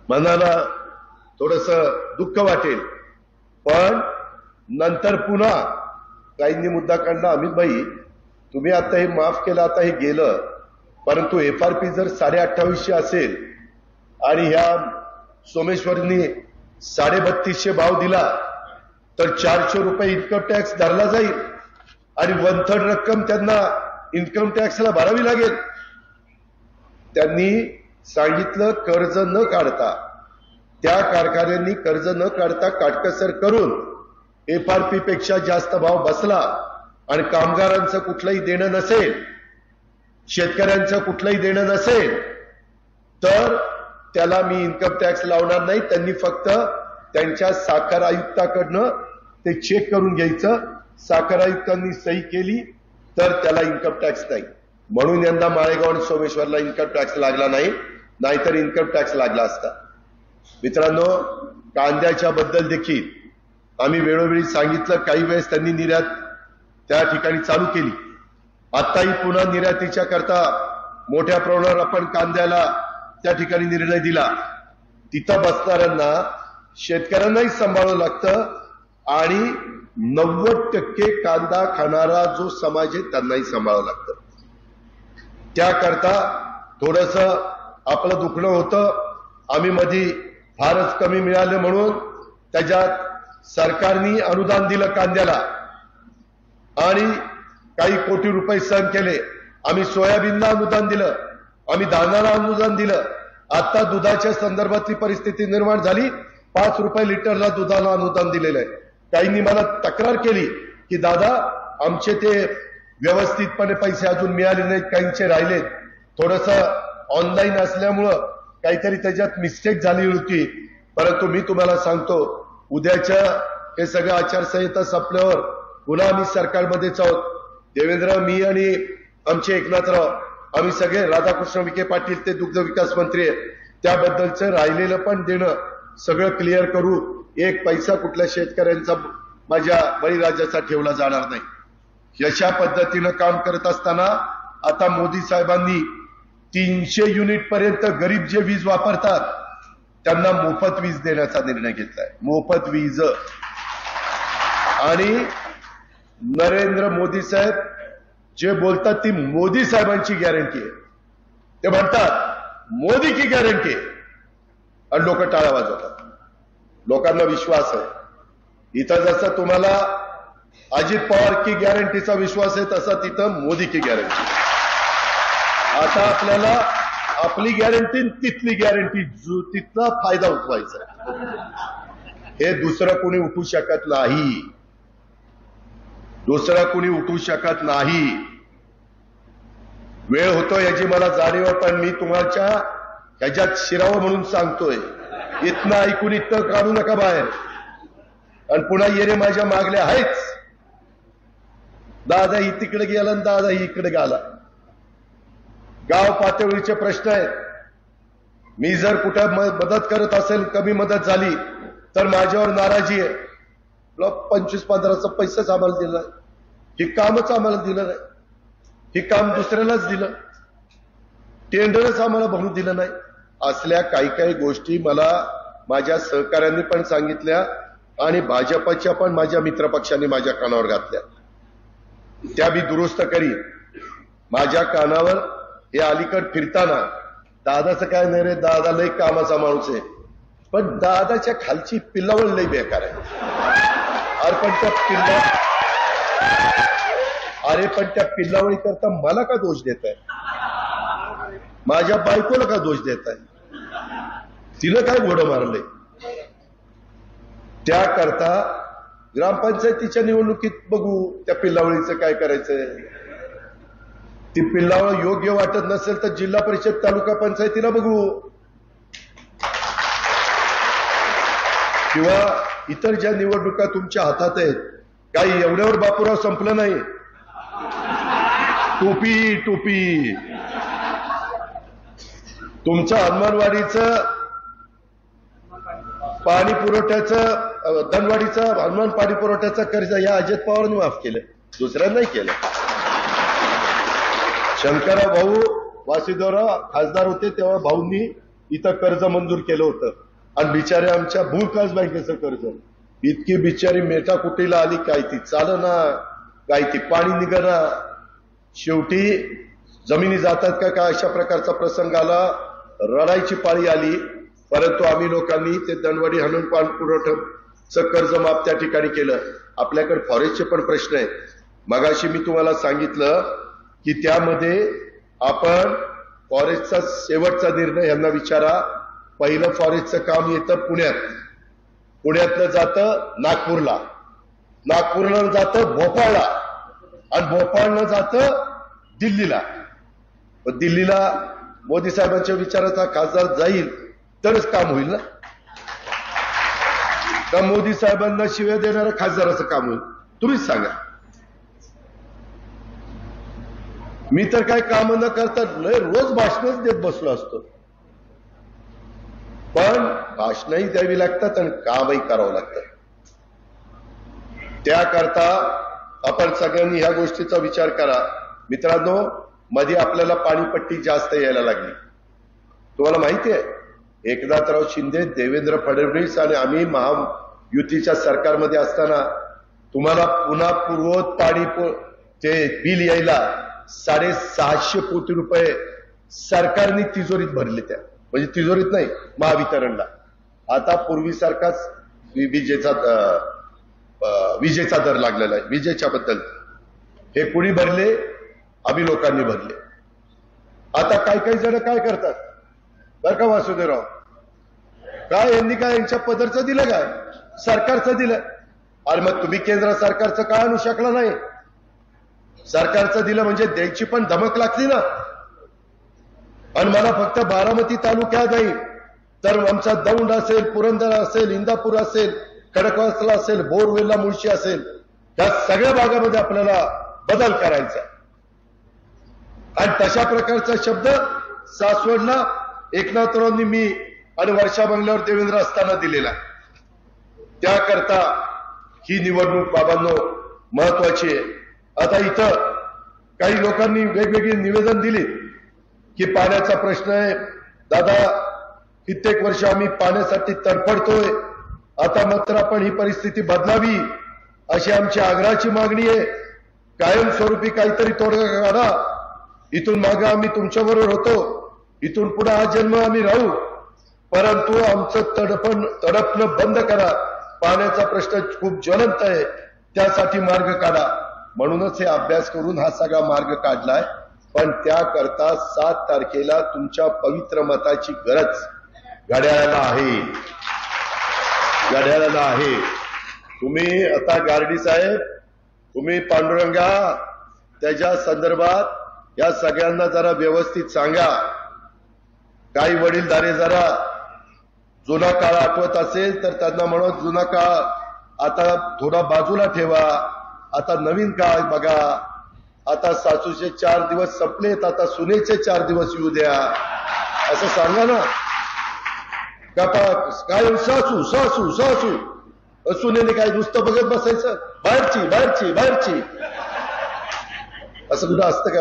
A: मनाला थोडस दुःख वाटेल, पण नंतर पुन्हा काहींनी मुद्दा काढला, अमित भाई तुम्ही आता हे माफ केलं, आता हे गेलं, परंतु FRP जर 2850 असेल आणि ह्या सोमेश्वरनी 3250 भाव दिला तर 400 रुपये इन्कम टॅक्स धरला जाईल आणि 1/3 रक्कम त्यांना इन्कम टॅक्सला भरावी लागेल. त्यांनी सांगितलं कर्ज न काढता, त्या कारखान्यांनी कर्ज न काढता काटकसर करून FRP पेक्षा जास्त भाव बसला आणि कामगारांचं कुठलंही देणं नसेल, शेतकऱ्यांचं कुठलंही देणं नसेल, तर त्याला मी इन्कम टॅक्स लावणार नाही. त्यांनी फक्त त्यांच्या साखर आयुक्ताकडनं ते चेक करून घ्यायचं. साखर आयुक्तांनी सही केली तर त्याला इन्कम टॅक्स नाही. म्हणून यंदा माळेगाव आणि सोमेश्वरला इन्कम टॅक्स लागला नाही, नाहीतर इन्कम टॅक्स लागला असता. मित्रांनो, कांद्याच्या बद्दल देखील आम्ही वेळोवेळी सांगितलं. काही वेळेस त्यांनी निर्यात त्या ठिकाणी चालू केली. आताही पुन्हा निर्यातीच्या करता मोठ्या प्रमाणावर आपण कांद्याला त्या ठिकाणी निर्णय दिला. तिथं बसणाऱ्यांना, शेतकऱ्यांनाही सांभाळावं लागतं आणि 90% कांदा खाणारा जो समाज आहे त्यांनाही सांभाळावं लागतं. त्याकरता थोडस आपलं दुखणं होतं. आम्ही मध्ये फारच कमी मिळालं म्हणून त्याच्यात सरकारने अनुदान दिलं कांद्याला आणि काही कोटी रुपये सहन केले. आम्ही सोयाबीनला अनुदान दिलं, आम्ही धानाला अनुदान दिलं. आता दुधाच्या संदर्भातली परिस्थिती निर्माण झाली, 5 रुपये लिटरला दुधाला अनुदान दिलेलं आहे. काहींनी मला तक्रार केली की दादा आमचे ते व्यवस्थितपणे पैसे अजून मिळाले नाहीत, काहींचे राहिलेत. थोडस ऑनलाईन असल्यामुळं काहीतरी त्याच्यात मिस्टेक झाली होती. परंतु मी तुम्हाला सांगतो, उद्याच्या हे सगळं आचारसंहिता संपल्यावर पुन्हा आम्ही सरकारमध्येच आहोत. देवेंद्र, मी आणि आमचे एकनाथराव, आम्ही सगळे, राधाकृष्ण विखे पाटील ते दुग्ध विकास मंत्री आहेत, त्याबद्दलचं राहिलेलं पण देणं सगळं क्लिअर करू. एक पैसा कुठल्या शेतकऱ्यांचा माझ्या बळीराजाचा ठेवला जाणार नाही. अशा पद्धतीनं काम करत असताना आता मोदी साहेबांनी 300 युनिट पर्यंत गरीब जे वीज वापरतात त्यांना मोफत वीज देण्याचा निर्णय घेतलाय. मोफत वीज. आणि नरेंद्र मोदी साहेब जे बोलतात ती मोदी साहेबांची गॅरंटी आहे. ते म्हणतात मोदी की गॅरंटी आणि लोक टाळ्या वाजवतात. लोकांना विश्वास आहे. इथं जसं तुम्हाला अजित पवार की गॅरंटीचा विश्वास आहे, तसा तिथं मोदी की गॅरंटी. आता आपल्याला आपली गॅरंटी, तिथली गॅरंटी, तिथला फायदा उठवायचा. हे दुसरं कोणी उठू शकत नाही. दुसरं कोणी उठू शकत नाही. वेळ होतो याची मला जाणीव, पण मी तुम्हाला ह्याच्यात शिरावं म्हणून सांगतोय. इथनं ऐकून इथं काढू नका बाहेर. आणि पुन्हा येणे माझ्या मागल्या आहेच. दादा ही तिकडे गेला आणि दादा ही इकडे गेला. गाव पातळीचे प्रश्न आहेत. मी जर कुठे मदत करत असेल, कमी मदत झाली तर माझ्यावर नाराजी आहे. 25-15चा पैसाच आम्हाला दिला, हे कामच आम्हाला दिलं नाही, हे काम दुसऱ्यालाच दिलं, टेंडरच आम्हाला भरून दिलं नाही. असल्या काही काही गोष्टी मला माझ्या सहकाऱ्यांनी पण सांगितल्या आणि भाजपच्या पण माझ्या मित्रपक्षांनी माझ्या कानावर घातल्या. त्या मी दुरुस्त करीन. माझ्या कानावर हे अलीकड फिरताना दादाचं काय नाही रे, दादा लय कामाचा माणूस आहे, पण दादाच्या खालची पिल्लावळ लय बेकार आहे. अरे पण त्या पिल्लावळी करता मला का दोष देत आहे? माझ्या बायकोला का दोष देत आहे? तिला काय घोडं मारलंय? त्याकरता ग्रामपंचायतीच्या निवडणुकीत बघू त्या पिल्लावळीचं काय करायचंय. ती पिल्लावळ योग्य वाटत नसेल तर जिल्हा परिषद तालुका पंचायतीला बघू, किंवा इतर ज्या निवडणुका तुमच्या हातात आहेत. काही एवढ्यावर बापूराव संपलं नाही. टोपी टोपी तुमचं अंगणवाडीचं पाणी पुरवठ्याचं धनवाडीचं हनुमान पाणी पुरवठ्याचं कर्ज या अजित पवारांनी माफ केलं, दुसऱ्या नाही केलं. शंकरराव भाऊ वासुदेवराव खासदार होते तेव्हा भाऊंनी इथं कर्ज मंजूर केलं होतं आणि बिचारे आमच्या भूविकास बँकेचं कर्ज इतकी बिचारी मेटाकुटीला आली, काय ती चालना, काय ती पाणी निघना, शेवटी जमिनी जातात का काय अशा प्रकारचा प्रसंग आला, रडायची पाळी आली. परंतु आम्ही लोकांनी ते धनवाडी हनुमान पाणी पुरवठ्याचं कर्ज माफ त्या ठिकाणी केलं. आपल्याकडे फॉरेस्टचे पण प्रश्न आहेत. मगाशी मी तुम्हाला सांगितलं की त्यामध्ये आपण फॉरेस्टचा शेवटचा निर्णय यांना विचारा. पहिलं फॉरेस्टचं काम येतं पुण्यात, पुण्यातलं जातं नागपूरला, नागपूरला जातं भोपाळला आणि भोपाळनं जातं दिल्लीला. दिल्लीला मोदी साहेबांच्या विचाराचा खासदार जाईल तरच काम होईल ना, का मोदी साहेबांना शिव्या देणाऱ्या खासदाराचं काम होईल? तुम्हीच सांगा. मी तर काय काम न करता रोज भाषणच देत बसलो असतो, पण भाषणही द्यावी लागतात आणि कामही करावं लागतं. त्याकरता आपण सगळ्यांनी ह्या गोष्टीचा विचार करा. मित्रांनो, मध्ये आपल्याला पाणीपट्टी जास्त यायला लागली. तुम्हाला माहिती आहे, एकनाथराव शिंदे, देवेंद्र फडणवीस आणि आम्ही महायुतीच्या सरकारमध्ये असताना तुम्हाला पुन्हा पूर्वोत पाणी ते बिल यायला 650 कोटी रुपये सरकारने तिजोरीत भरले. त्या म्हणजे तिजोरीत नाही, महावितरणला. आता पूर्वीसारखाच विजेचा दर लागलेला आहे. विजेच्या बद्दल हे कुणी भरले? आम्ही लोकांनी भरले. आता काही जण काय करतात बरं का वासुदेवराव, काय यांनी काय यांच्या पदरचं दिलं, काय सरकारचं दिलं? अरे मग तुम्ही केंद्र सरकारचं का आणू शकला नाही? सरकारचं दिलं म्हणजे द्यायची पण धमक लागली ना. आणि मला फक्त बारामती तालुक्यात नाही तर आमचा दौंड असेल, पुरंदर असेल, इंदापूर असेल, खडकवासला असेल, बोरवेला, मुळशी असेल, त्या सगळ्या भागामध्ये आपल्याला बदल करायचा. आणि तशा प्रकारचा शब्द सासवडला एकनाथरावांनी मी आणि वर्षा बंगल्यावर देवेंद्र असताना दिलेला. त्याकरता ही निवडणूक बाबांनो महत्वाची आहे. आता इथं काही लोकांनी वेगवेगळी निवेदन दिली की पाण्याचा प्रश्न आहे. दादा, कित्येक वर्ष आम्ही पाण्यासाठी तडफडतोय, आता मात्र आपण ही परिस्थिती बदलावी अशी आमची आग्रहाची मागणी आहे. कायमस्वरूपी काहीतरी तोडगा काढा. इथून मागे आम्ही तुमच्याबरोबर होतो, इथून पुढे हा जन्म आम्ही राहू, परंतु आमचं तडपणं बंद करा. पाण्याचा प्रश्न खूप ज्वलंत आहे, त्यासाठी मार्ग काढा. म्हणूनच हे अभ्यास करून हा सगळा मार्ग काढलाय. पण त्याकरता 7 तारखेला तुमच्या पवित्र मताची गरज घड्याळाला आहे, घड्याळाला आहे. तुम्ही आता गार्डी साहेब, तुम्ही पांडुरंगा, त्याच्या संदर्भात या सगळ्यांना जरा व्यवस्थित सांगा. काही वडीलधारे जरा जुना काळ आठवत असेल तर त्यांना म्हणत जुना काळ आता थोडा बाजूला ठेवा, आता नवीन काळ बघा. आता सासूचे 4 दिवस संपलेत, आता सुनेचे 4 दिवस येऊ द्या असं सांगा ना. काय सासू सासू सासू सुनेने काय नुसतं बघत बसायचं, बाहेरची बाहेरची बाहेरची असं कुठं असतं का?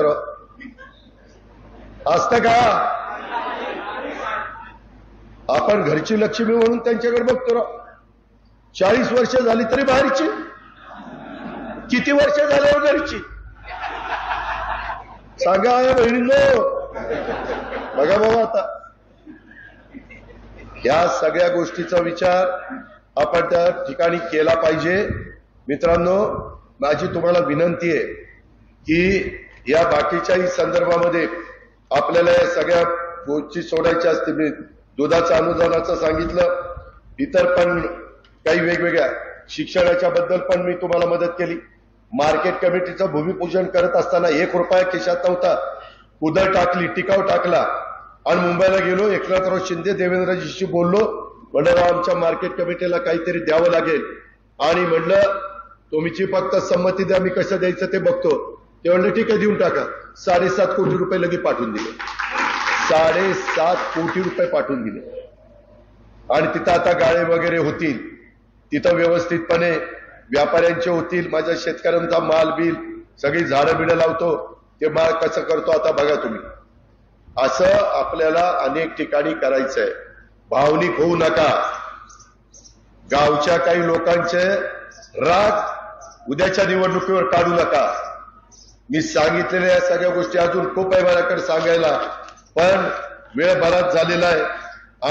A: असतं का? आपण घरची लक्ष्मी म्हणून त्यांच्याकडे बघतो. 40 वर्ष झाली तरी बाहेरची, किती वर्ष झाल्यावर घरची? सांगा बहिणींनो. बघा बाबा, आता या सगळ्या गोष्टीचा विचार आपण त्या ठिकाणी केला पाहिजे. मित्रांनो, माझी तुम्हाला विनंती आहे की या बाकीच्याही संदर्भामध्ये आपल्याला या सगळ्या गोष्टी सोडायच्या असतील. मी दुधाचं अनुदानाचं सांगितलं, इतर पण काही वेगवेगळ्या शिक्षणाच्या बद्दल पण मी तुम्हाला मदत केली. मार्केट कमिटीचं भूमिपूजन करत असताना 1 रुपया खिशात नव्हता, उदळ टाकली, टिकाव टाकला आणि मुंबईला गेलो. एकनाथराव शिंदे देवेंद्रजीशी बोललो, म्हणलं आमच्या मार्केट कमिटीला काहीतरी द्यावं लागेल. आणि म्हणलं तुमची फक्त संमती द्या, मी कसं द्यायचं ते बघतो. ते म्हणले ठीक आहे देऊन टाका. 7.5 कोटी रुपये लगेच पाठवून दिले. 7.5 कोटी रुपये पाठवून दिले. आणि तिथं आता गाळे वगैरे होतील, तिथं व्यवस्थितपणे व्यापाऱ्यांचे होतील. माझ्या शेतकऱ्यांचा माल बिल सगळी झाडं बिडं लावतो, ते माल कसं करतो आता बघा तुम्ही. असं आपल्याला अनेक ठिकाणी करायचंय. भावनिक होऊ नका. गावच्या काही लोकांचे राग उद्याच्या निवडणुकीवर काढू नका. मी सांगितलेल्या या सगळ्या गोष्टी अजून खूप आहे माझ्याकडे सांगायला, पण वेळ बराच झालेला आहे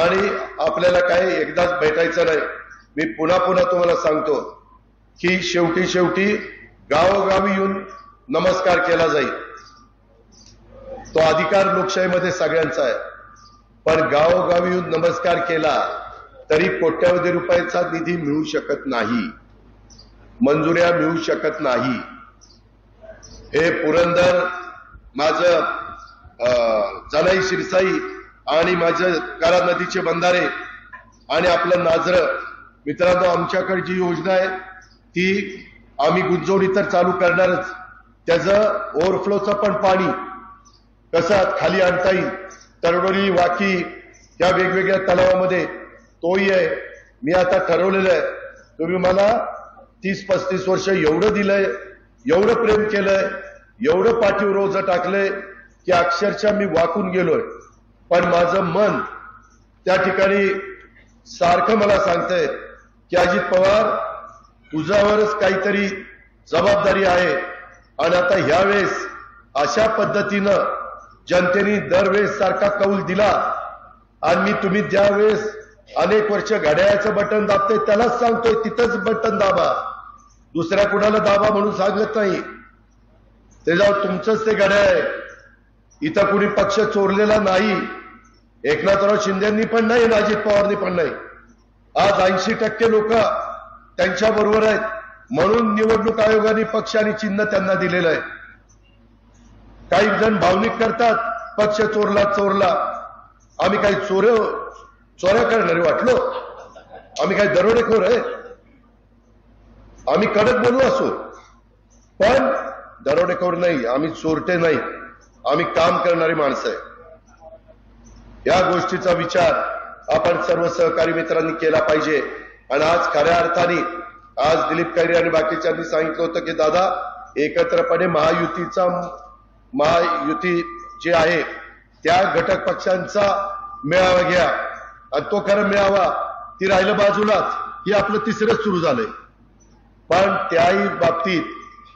A: आणि आपल्याला काही एकदाच भेटायचं नाही. मी पुन्हा पुन्हा तुम्हाला सांगतो की शेवटी गावोगावी येऊन नमस्कार केला जाईल. तो अधिकार लोकशाहीमध्ये सगळ्यांचा आहे. पण गावोगावी येऊन नमस्कार केला तरी कोट्यावधी रुपयाचा निधी मिळू शकत नाही, मंजुऱ्या मिळू शकत नाही. हे पुरंदर, माझं जनाई शिरसाई आणि माझं करा नदीचे बंधारे आणि आपलं नाझरं, मित्रांनो आमच्याकडे जी योजना आहे ती आम्ही गुंजवणी तर चालू करणारच. त्याचं ओव्हरफ्लोचं पण पाणी कसं खाली आणता येईल, तरडोली वाकी या वेगवेगळ्या तलावामध्ये तोही आहे. मी आता ठरवलेलं आहे, तुम्ही मला 30-35 वर्ष एवढं दिलंय, एवढं प्रेम केलंय, एवढं पाठीवर ओझं टाकलंय की अक्षरशः मी वाकून गेलोय. पण माझं मन त्या ठिकाणी सारखं मला सांगतंय की अजित पवार तुझ्यावरच काहीतरी जबाबदारी आहे. आणि आता ह्यावेळेस अशा पद्धतीनं जनतेने दरवेळेस सारखा कौल दिला आणि तुम्ही ज्यावेळेस अनेक वर्ष घड्याळाचं बटन दाबते त्यालाच सांगतोय तिथंच बटन दाबा, दुसऱ्या कुणाला दाबा म्हणून सांगत नाही. त्याच्यावर तुमचंच ते घड्याळ आहे. इथं कुणी पक्ष चोरलेला नाही. एकनाथराव शिंदेंनी पण नाही, अजित पवारनी पण नाही. आज 80% लोक त्यांच्या बरोबर आहेत, म्हणून निवडणूक आयोगाने पक्ष आणि चिन्ह त्यांना दिलेलं आहे. काही जण भावनिक करतात, पक्ष चोरला. आम्ही काही चोऱ्या करणारे वाटलो? आम्ही काही दरोडेखोर आहे? आम्ही कडक बोलू असो, पण दरोडेखोर नाही, आम्ही चोरटे नाही, आम्ही काम करणारी माणसं आहे. या गोष्टीचा विचार आपण सर्व सहकारी मित्रांनी केला पाहिजे. आणि आज खऱ्या अर्थाने आज दिलीप खैरे आणि बाकीच्यांनी सांगितलं होतं की दादा एकत्रपणे महायुती जे आहे त्या घटक पक्षांचा मेळावा घ्या. आणि तो खरं मेळावा ती राहिलं बाजूलाच, ही आपलं तिसरंच सुरू झालंय. पण त्याही बाबतीत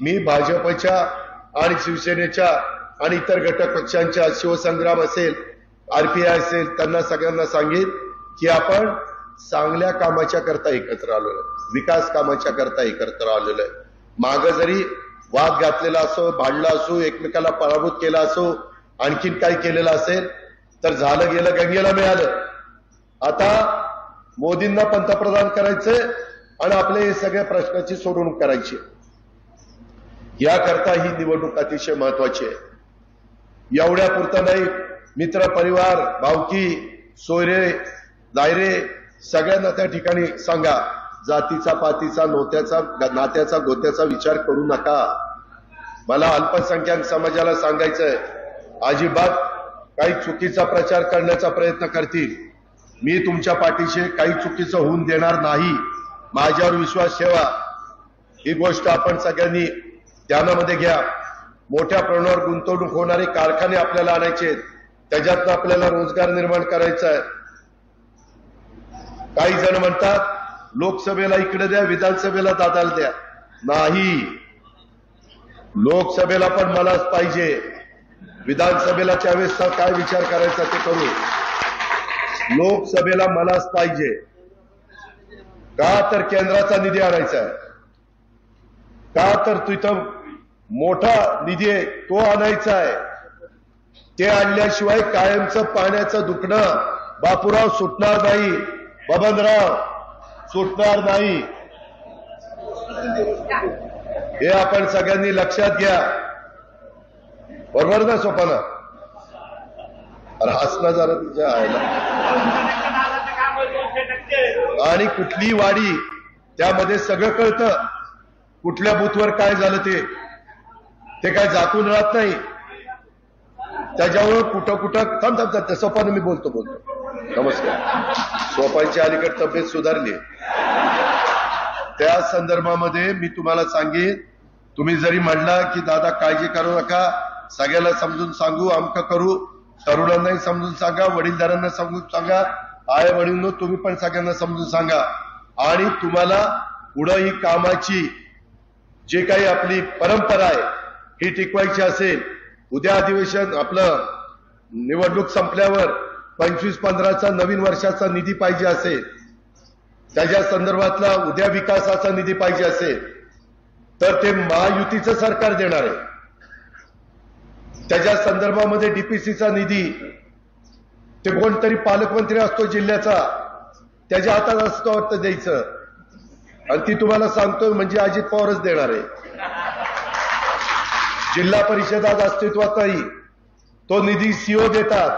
A: मी भाजपच्या आणि शिवसेनेच्या आणि इतर घटक पक्षांच्या, शिवसंग्राम असेल, आरपीआय असेल, त्यांना सगळ्यांना सांगेन की आपण चांगल्या कामाच्या करता एकत्र आलेलो आहे, विकास कामाच्या करता एकत्र आलेलो आहे. माग जरी वाद घातलेला असो, भांडला असो, एकमेकाला पराभूत केला असो, आणखीन काही केलेलं असेल तर झालं गेलं, गंगेला मिळालं. आता मोदींना पंतप्रधान करायचंय आणि आपले हे सगळ्या प्रश्नाची सोडवणूक करायची. याकरता ही निवडणूक अतिशय महत्वाची आहे. एवढ्या पुरतं नाही, मित्र परिवार, भावकी, सोयरे, दायरे सगळ्यांना त्या ठिकाणी सांगा, जातीचा, पातीचा, नात्याचा, गोत्याचा विचार करू नका. मला अल्पसंख्याक समाजाला सांगायचंय, अजिबात काही चुकीचा प्रचार करण्याचा प्रयत्न करतील, मी तुमच्या पाठीशी काही चुकीचं होऊन देणार नाही. माझ्यावर विश्वास ठेवा. ही गोष्ट आपण सगळ्यांनी ध्यानामध्ये घ्या. मोठ्या प्रमाणावर गुंतवणूक होणारे कारखाने आपल्याला आणायचे, त्याच्यातनं आपल्याला रोजगार निर्माण करायचा आहे. काही जण म्हणतात लोकसभेला इकडे द्या, विधानसभेला दादाला द्या. नाही, लोकसभेला पण मलाच पाहिजे, विधानसभेला त्यावेळेस काय विचार करायचा ते करू. लोकसभेला मलाच पाहिजे. का तर केंद्राचा निधी आणायचा आहे, का तर तिथं मोठा निधी आहे तो आणायचा आहे. ते आणल्याशिवाय कायमचं पाण्याचं दुखणं बापूराव सुटणार नाही, बबनराव सुटणार नाही. हे आपण सगळ्यांनी लक्षात घ्या. बरोबर ना सोपाना? अरे हसना जरा तुझ्या आयला. आणि कुठली वाडी त्यामध्ये सगळं कळतं, कुठल्या बूथवर काय झालं ते. ते काय झाकून राहत नाही, त्याच्यावर कुठं कुठं थांब सोपाने मी बोलतो. नमस्कार. सोपांची अलीकडे तब्येत सुधारली. त्या संदर्भामध्ये मी तुम्हाला सांगेन, तुम्ही जरी म्हणला की दादा काळजी करू नका, सगळ्याला समजून सांगू, अमक करू, तरुणांनाही समजून सांगा, वडीलधारांना समजून सांगा, आय वडील तुम्ही पण सगळ्यांना समजून सांगा. आणि तुम्हाला पुढं ही कामाची जे काही आपली परंपरा आहे ही टिकवायची असेल, उद्या अधिवेशन आपलं निवडणूक संपल्यावर 25-15चा नवीन वर्षाचा निधी पाहिजे असेल, त्याच्या संदर्भातला उद्या विकासाचा निधी पाहिजे असेल, तर ते महायुतीचं सरकार देणार आहे. त्याच्या संदर्भामध्ये डीपीसीचा निधी ते कोणतरी पालकमंत्री असतो जिल्ह्याचा, त्याच्या हातात असतो वाटतं द्यायचं, आणि ती तुम्हाला सांगतोय म्हणजे अजित पवारच देणार आहे. जिल्हा परिषद आज अस्तित्वात नाही, तो निधी सीओ देतात.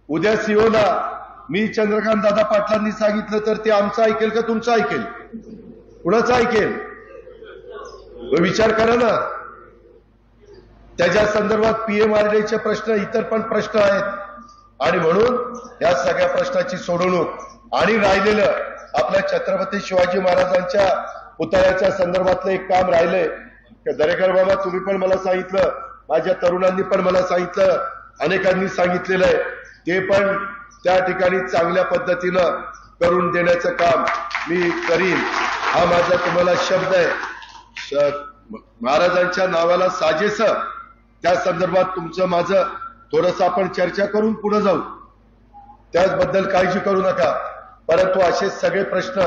A: उद्या सीओला मी चंद्रकांत दादा पाटलांनी सांगितलं तर ते आमचं ऐकेल का तुमचं ऐकेल? कुणाचं ऐकेल? विचार करा ना. त्याच्या संदर्भात पीएमआरडीचे प्रश्न, इतर पण प्रश्न आहेत, आणि म्हणून या सगळ्या प्रश्नाची सोडवणूक आणि राहिलेलं आपल्या छत्रपती शिवाजी महाराजांच्या पुतळ्याच्या संदर्भातलं एक काम राहिलंय. दरेकर बाबा तुम्ही पण मला सांगितलं, माझ्या तरुणांनी पण मला सांगितलं, अनेकांनी सांगितलेलं आहे, ते पण त्या ठिकाणी चांगल्या पद्धतीनं करून देण्याचं काम मी करीन, हा माझा तुम्हाला शब्द आहे. महाराजांच्या नावाला साजेस त्या संदर्भात तुमचं माझं थोडंसं आपण चर्चा करून पुढे जाऊ, त्याचबद्दल काळजी करू नका. परंतु असे सगळे प्रश्न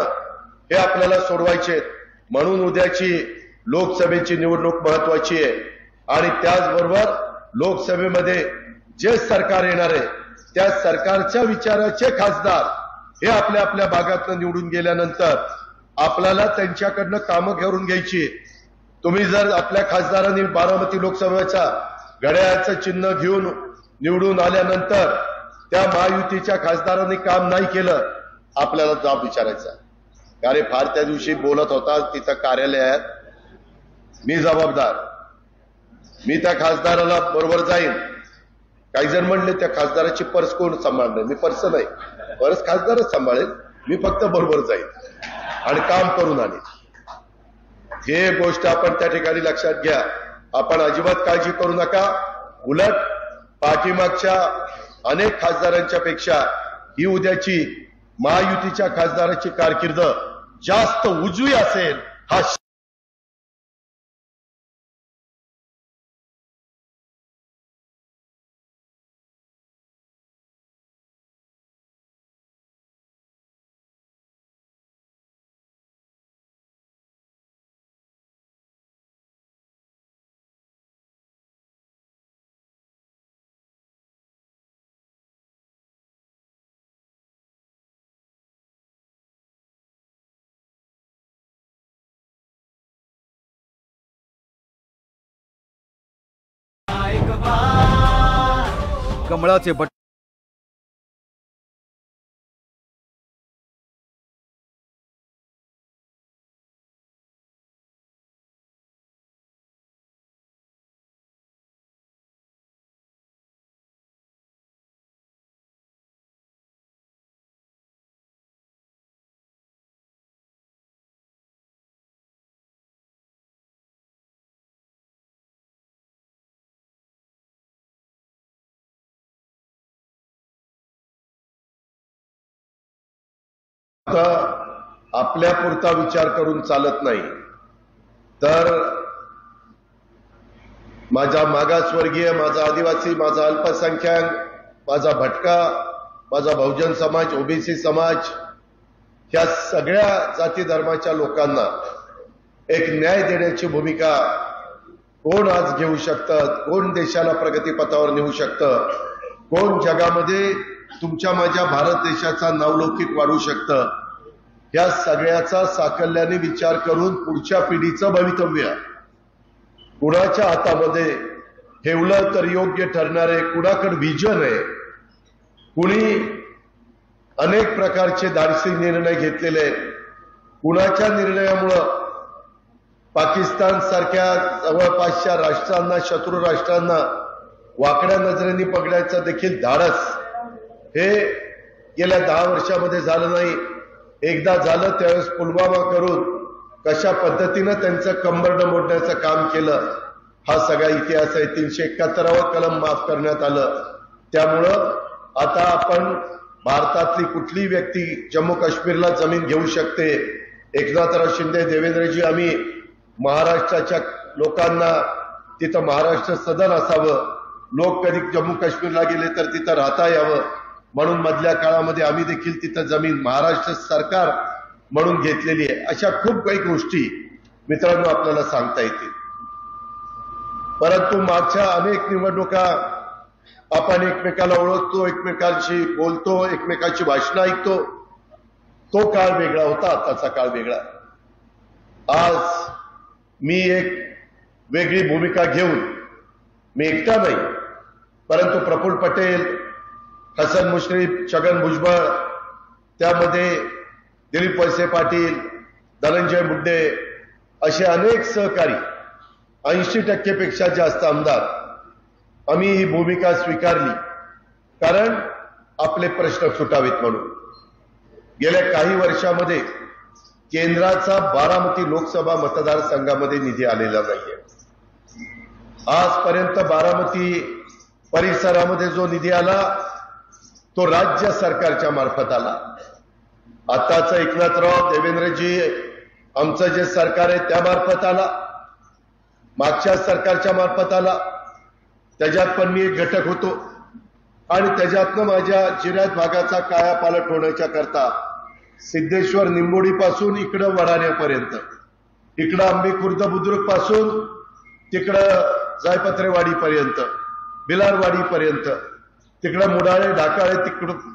A: हे आपल्याला सोडवायचे आहेत. म्हणून उद्याची लोकसभेची निवडणूक महत्वाची आहे, आणि त्याचबरोबर लोकसभेमध्ये जे सरकार येणार आहे त्या सरकारच्या विचाराचे खासदार हे आपल्या आपल्या भागातनं निवडून गेल्यानंतर आपल्याला त्यांच्याकडनं कामं घेऊन घ्यायची. तुम्ही जर आपल्या खासदारांनी बारामती लोकसभेचा घड्याळाचं चिन्ह घेऊन निवडून आल्यानंतर त्या महायुतीच्या खासदारांनी काम नाही केलं, आपल्याला जाब विचारायचा. अरे फार त्या दिवशी बोलत होता तिथं कार्यालयात, मी जबाबदार, मी त्या खासदाराला बरोबर जाईन. काही जण म्हणले त्या खासदाराची पर्स कोण सांभाळणार? मी पर्स नाही, पर्स खासदारच सांभाळेल, मी फक्त बरोबर जाईन आणि काम करून आणेन. हे गोष्ट आपण त्या ठिकाणी लक्षात घ्या. आपण अजिबात काळजी करू नका. उलट पाठीमागच्या अनेक खासदारांच्या पेक्षा ही उद्याची महायुतीच्या खासदाराची कारकीर्द जास्त उजवी असेल हा
B: कमळाचे बटन
A: आपल्या पुरता विचार करून चालत नाही. तर माझा मागासवर्गीय, माझा आदिवासी, माझा अल्पसंख्याक, माझा भटका, माझा बहुजन समाज, ओबीसी समाज, ह्या सगळ्या जाती धर्माच्या लोकांना एक न्याय देण्याची भूमिका कोण आज घेऊ शकतं, कोण देशाला प्रगतीपथावर नेऊ शकतं, कोण जगामध्ये तुमच्या माझ्या भारत देशाचा नावलौकिक वाढू शकतं, या सगळ्याचा साकल्याने विचार करून पुढच्या पिढीचं भवितव्य कुणाच्या हातामध्ये ठेवलं तर योग्य ठरणार आहे. कुणाकडे व्हिजन आहे, कुणी अनेक प्रकारचे धाडसी निर्णय घेतलेले आहेत, कुणाच्या निर्णयामुळं पाकिस्तान सारख्या जवळपासच्या राष्ट्रांना, शत्रू राष्ट्रांना वाकड्या नजरेने बघण्याचं देखील धाडस हे गेल्या 10 वर्षामध्ये झालं नाही. एकदा झालं त्यावेळेस पुलवामा करून कशा पद्धतीनं त्यांचं कंबरडं मोडण्याचं काम केलं हा सगळा इतिहास आहे. 371वा कलम माफ करण्यात आलं. त्यामुळं आता आपण भारतातली कुठलीही व्यक्ती जम्मू काश्मीरला जमीन घेऊ शकते. एकनाथराव शिंदे, देवेंद्रजी, आम्ही महाराष्ट्राच्या लोकांना तिथं महाराष्ट्र सदन असावं, लोक कधी जम्मू काश्मीरला गेले तर तिथं राहता यावं म्हणून मधल्या काळामध्ये आम्ही देखील तिथं जमीन महाराष्ट्र सरकार म्हणून घेतलेली आहे. अशा खूप काही गोष्टी मित्रांनो आपल्याला सांगता येतील. परंतु मागच्या अनेक निवडणुका आपण एकमेकाला ओळखतो, एकमेकांशी बोलतो, एकमेकांची भाषणं ऐकतो. तो काळ वेगळा होता, आताचा काळ वेगळा. आज मी एक वेगळी भूमिका घेऊन, मी एकटा नाही परंतु प्रफुल्ल पटेल, हसन मुश्रीफ, छगन भुजबळ, त्यामध्ये दिलीप वळसे पाटील, धनंजय मुंडे असे अनेक सहकारी, 80% पेक्षा जास्त आमदार, आम्ही ही भूमिका स्वीकारली कारण आपले प्रश्न सुटावेत म्हणून. गेल्या काही वर्षामध्ये केंद्राचा बारामती लोकसभा मतदारसंघामध्ये निधी आलेला नाहीये. आजपर्यंत बारामती परिसरामध्ये जो निधी आला तो राज्य सरकारच्या मार्फत आला. आताच एकनाथराव, देवेंद्रजी, आमचं जे सरकार आहे त्या मार्फत आला, मागच्या सरकारच्या मार्फत आला. त्याच्यात पण मी एक घटक होतो आणि त्याच्यातनं माझ्या जिल्ह्यात भागाचा कायापालट होण्याच्या करता सिद्धेश्वर निंबोडी पासून इकडं वडाण्यापर्यंत, इकडं आंबे खुर्द बुद्रुक पासून तिकडं जायपत्रेवाडी पर्यंत, बिलारवाडी पर्यंत, तिकडं मुडाळे ढाकाळे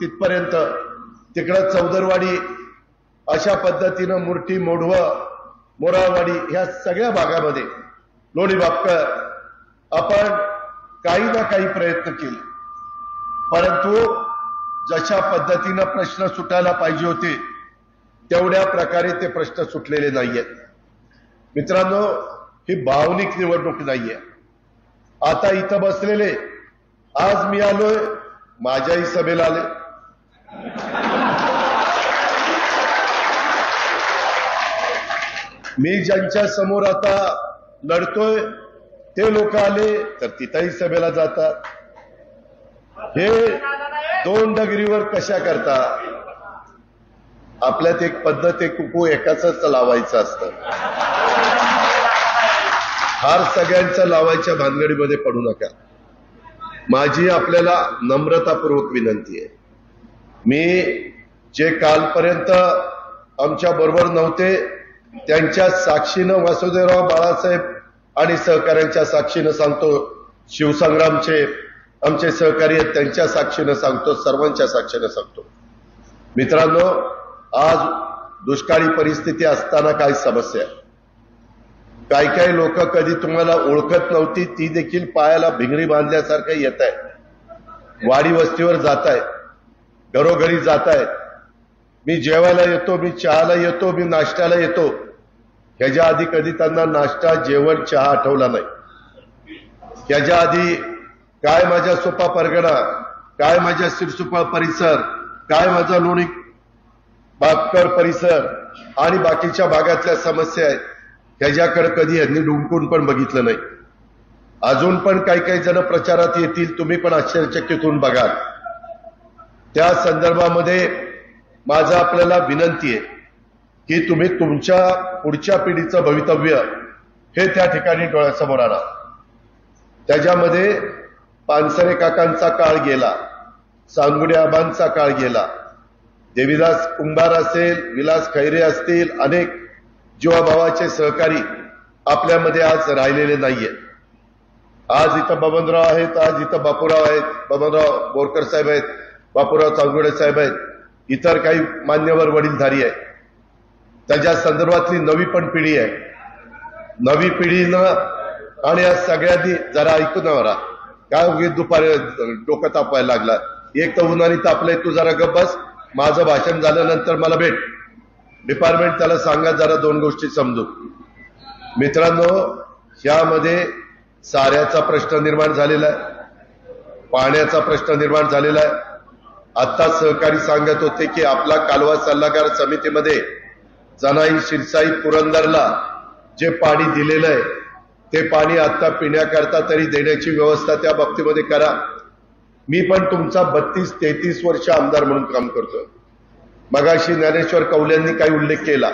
A: तिथपर्यंत, तिकडं चौदरवाडी, अशा पद्धतीनं मुर्टी, मोढवं, मोराळवाडी ह्या सगळ्या भागामध्ये लोणी बापकर आपण काही ना काही प्रयत्न केले. परंतु जशा पद्धतीनं प्रश्न सुटायला पाहिजे होते तेवढ्या प्रकारे ते प्रश्न सुटलेले नाहीयेत. मित्रांनो, ही भावनिक निवडणूक नाहीये. आता इथं बसलेले, आज मी आलोय, माझ्याही सभेला आले. मी ज्यांच्या समोर आता लढतोय ते लोक आले तर तिथंही सभेला जातात. हे 2 डगरीवर कशा करता? आपल्यात एक पद्धत आहे, कुकू एकाच लावायचं असतं. हार सगळ्यांचा लावायच्या भानगडीमध्ये पडू नका. माझी आपल्याला नम्रतापूर्वक विनंती आहे. मी जे कालपर्यंत आमच्या बरोबर नव्हते त्यांच्या साक्षीनं, वासुदेवराव, बाळासाहेब आणि सहकाऱ्यांच्या साक्षीनं सांगतो, शिवसंग्रामचे आमचे सहकारी आहेत त्यांच्या साक्षीनं सांगतो, सर्वांच्या साक्षीनं सांगतो. मित्रांनो, आज दुष्काळी परिस्थिती असताना काय समस्या आहे? काही लोक कधी तुम्हाला ओळखत नव्हती ती देखील पायाला भिंगरी बांधल्यासारखं येत आहे. वाडी वस्तीवर जात आहे, घरोघरी जात आहेत. मी जेवायला येतो, मी चहाला येतो, मी नाश्त्याला येतो. ह्याच्या आधी कधी त्यांना नाश्ता, जेवण, चहा आठवला नाही. ह्याच्या आधी काय माझ्या सोपा परगणा, काय माझ्या सिरसुपा परिसर, काय माझा लोणी बापकर परिसर आणि बाकीच्या भागातल्या समस्या आहेत ह्याच्याकडे कधी यांनी डुंकून पण बघितलं नाही. अजून पण काही जण प्रचारात येतील, तुम्ही पण आश्चर्यचकित होऊन बघाल. त्या संदर्भामध्ये माझं आपल्याला विनंती आहे की तुम्ही तुमच्या पुढच्या पिढीचं भवितव्य हे त्या ठिकाणी डोळ्यासमोर आणा. त्याच्यामध्ये पानसरे काकांचा काळ गेला, सांगुडे आबांचा काळ गेला, देवीदास कुंभार असेल, विलास खैरे असतील, अनेक जीवाभावाचे सहकारी आपल्यामध्ये आज राहिलेले नाहीये. आज इथं बबनराव आहेत, आज इथं बापूराव आहेत, बबनराव बोरकर साहेब आहेत, बापूराव चांगुडे साहेब आहेत, इतर काही मान्यवर वडीलधारी आहेत. त्याच्या संदर्भातली नवी पण पिढी आहे. नवी पिढीनं आणि या सगळ्यांनी जरा ऐकून मला काय उगीच दुपारी डोकं तापायला लागला. एक तर उन्हाने तापलंय, तू जरा गप्प बस, माझं भाषण झाल्यानंतर मला भेट. डिपार्टमेंट त्याला सांगा जरा 2 गोष्टी समजू. मित्रांनो, यामध्ये चाऱ्याचा प्रश्न निर्माण झालेला आहे, पाण्याचा प्रश्न निर्माण झालेला आहे. आता सहकारी सांगत होते की आपला कालवा सल्लागार समितीमध्ये जनाई, शिरसाई, पुरंदरला जे पाणी दिलेलं आहे ते पाणी आता पिण्याकरता तरी देण्याची व्यवस्था त्या बाबतीमध्ये करा. मी पण तुमचा 32-33 वर्ष आमदार म्हणून काम करतोय. मगाशी ज्ञानेश्वर कौल्यांनी काही उल्लेख केला,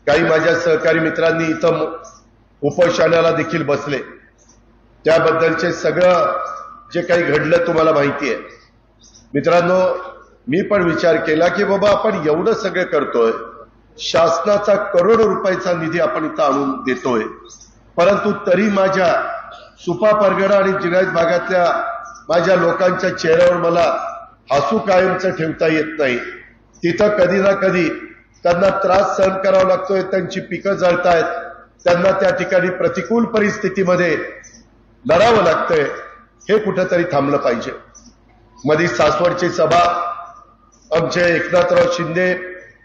A: काही माझ्या सहकारी मित्रांनी इथं उपोषणाला देखील बसले. त्याबद्दलचे सगळं जे काही घडलं तुम्हाला माहिती आहे. मित्रांनो, मी पण विचार केला की बाबा आपण एवढं सगळं करतोय, शासनाचा करोडो रुपयाचा निधी आपण इथं आणून देतोय, परंतु तरी माझ्या सुपा परगणा आणि जिल्ह्यात भागातल्या माझ्या लोकांच्या चेहऱ्यावर मला हसू कायमचं ठेवता येत नाही. तिथं कधी ना कधी त्यांना त्रास सहन करावा लागतोय, त्यांची पिकं जळतायत, त्यांना त्या ठिकाणी प्रतिकूल परिस्थितीमध्ये लढावं लागतंय. हे कुठंतरी थांबलं पाहिजे. मध्ये सासवडची सभा आमचे एकनाथराव शिंदे,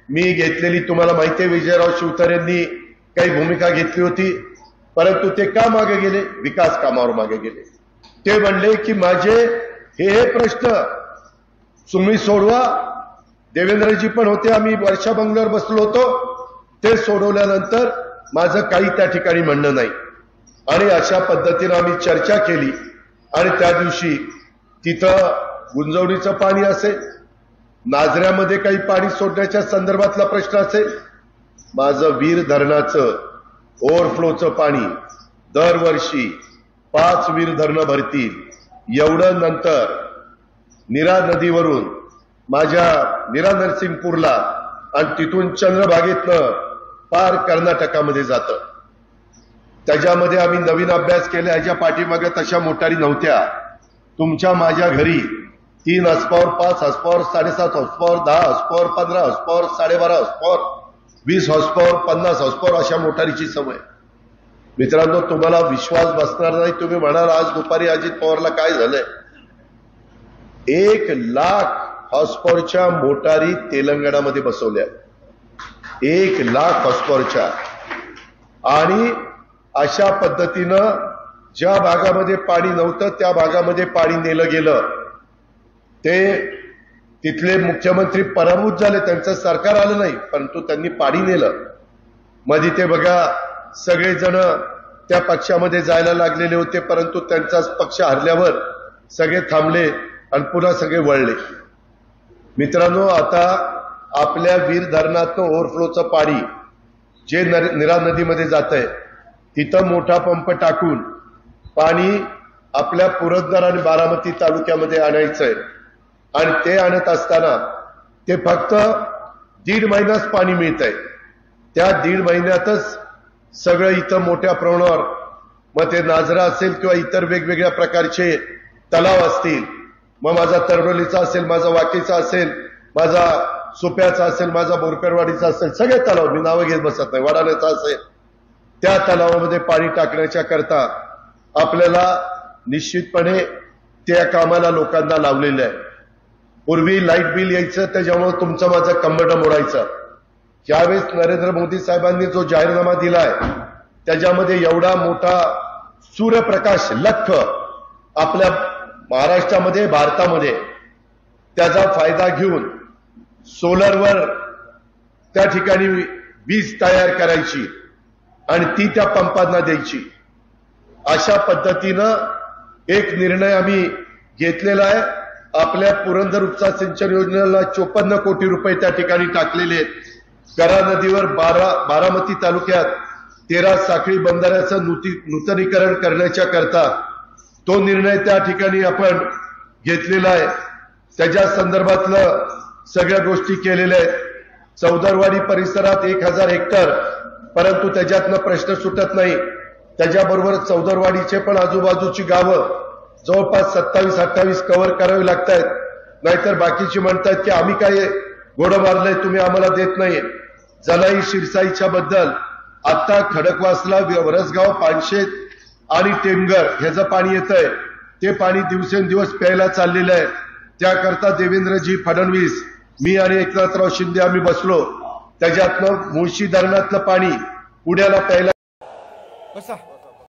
A: मी घेतलेली तुम्हाला माहिती आहे, विजयराव शिवतारेंनी काही भूमिका घेतली होती, परंतु ते का मागे गेले? विकास कामावर मागे गेले. ते म्हणले की माझे हे प्रश्न तुम्ही सोडवा. देवेंद्रजी पण होते, आम्ही वर्षा बंगल्यावर बसलो होतो, ते सोडवल्यानंतर माझं काही त्या ठिकाणी म्हणणं नाही. आणि अशा पद्धतीनं आम्ही चर्चा केली आणि त्या दिवशी तिथं गुंजवणीचं पाणी असेल, नाझऱ्यामध्ये काही पाणी सोडण्याच्या संदर्भातला प्रश्न असेल, माझं वीर धरणाचं ओव्हरफ्लोचं पाणी दरवर्षी 5 वीर धरणं भरतील एवढं, नंतर नीरा नदीवरून माझ्या नीरा नरसिंगपूरला आणि तिथून चंद्रभागेतनं पार कर्नाटकामध्ये जातं. त्याच्यामध्ये आम्ही नवीन अभ्यास केला. ह्याच्या पाठीमागे तशा मोटारी नव्हत्या. तुमच्या माझ्या घरी 3 हॉर्सपॉवर, 5 हॉर्सपॉवर, 7.5 हॉर्सपॉवर, 10 हॉर्सपॉवर, 15 हॉर्सपॉवर, 12.5 हॉर्सपॉवर, 20 हॉर्सपॉवर, 50 हॉर्सपॉवर अशा मोटारीची सवय. मित्रांनो, तुम्हाला विश्वास बसणार नाही. तुम्ही म्हणाल आज दुपारी अजित पवारला काय झालंय? 1 लाख हॉर्सपॉवरच्या मोटारी तेलंगणामध्ये बसवल्या. 1 लाख हॉर्सपॉवरच्या. आणि अशा पद्धतीनं ज्या भागामध्ये पाणी नव्हतं त्या भागामध्ये पाणी नेलं गेलं. ते तिथले मुख्यमंत्री पराभूत झाले, त्यांचं सरकार आलं नाही, परंतु त्यांनी पाणी नेलं. मध्ये ते बघा सगळेजण त्या पक्षामध्ये जायला लागलेले होते, परंतु त्यांचाच पक्ष हरल्यावर सगळे थांबले आणि पुन्हा सगळे वळले. मित्रांनो, आता आपल्या वीर धरणातनं ओव्हरफ्लोचं पाणी जे नीरा नदीमध्ये जातंय, तिथं मोठा पंप टाकून पाणी आपल्या पुरंदर आणि बारामती तालुक्यामध्ये आणायचंय. आणि ते आणत असताना ते फक्त 1.5 महिनाच पाणी मिळतंय. त्या 1.5 महिन्यातच सगळं इथं मोठ्या प्रमाणावर, मग ते नाझरा असेल किंवा इतर वेगवेगळ्या प्रकारचे तलाव असतील, मग माझा तरडोलीचा असेल, माझा वाकीचा असेल, माझा सुप्याचा असेल, माझा बोरकरवाडीचा असेल, सगळे तलाव, मी नावं घेत बसत नाही, वाडाण्याचा असेल, त्या तलावामध्ये पाणी टाकण्याच्या करता आपल्याला निश्चितपणे त्या कामाला लोकांना लावलेलं आहे. पूर्वी लाईट बिल यायचं, त्याच्यामुळे तुमचं माझं कंबरडं मोडायचं. यावेळेस नरेंद्र मोदी साहेबांनी जो जाहीरनामा दिलाय त्याच्यामध्ये एवढा मोठा सूर्यप्रकाश लख्ख आपल्या महाराष्ट्रामध्ये, भारतामध्ये, त्याचा फायदा घेऊन सोलरवर त्या ठिकाणी वीज तयार करायची आणि ती त्या पंपांना द्यायची. अशा पद्धतीनं एक निर्णय आम्ही घेतलेला आहे. आपल्या पुरंदर उपसा सिंचन योजनेला 54 कोटी रुपये त्या ठिकाणी टाकलेले आहेत. करा नदीवर बारामती तालुक्यात 13 साखळी बंधाऱ्याचं नूतनीकरण करण्याच्या करता तो निर्णय त्या ठिकाणी आपण घेतलेला आहे. त्याच्या संदर्भातलं सगळ्या गोष्टी केलेल्या आहेत. चौदरवाडी परिसरात 1000 हेक्टर, परंतु त्याच्यातनं प्रश्न सुटत नाही. त्याच्याबरोबर चौदरवाडीचे पण आजूबाजूची गावं जवळपास 27-28 कव्हर करावी लागत आहेत. नाहीतर बाकीची म्हणतात की आम्ही काय घोडं मारलंय, तुम्ही आम्हाला देत नाही. जनाई, शिरसाईच्या बद्दल आता खडकवासला, वरसगाव, पानशेत आणि टेमघर ह्याचं पाणी येतंय. ते पाणी दिवसेंदिवस प्यायला चाललेलं आहे. त्याकरता देवेंद्रजी फडणवीस, मी आणि एकनाथराव शिंदे आम्ही बसलो. त्याच्यातनं मुळशी धरणातलं पाणी पुण्याला प्यायला
B: बसा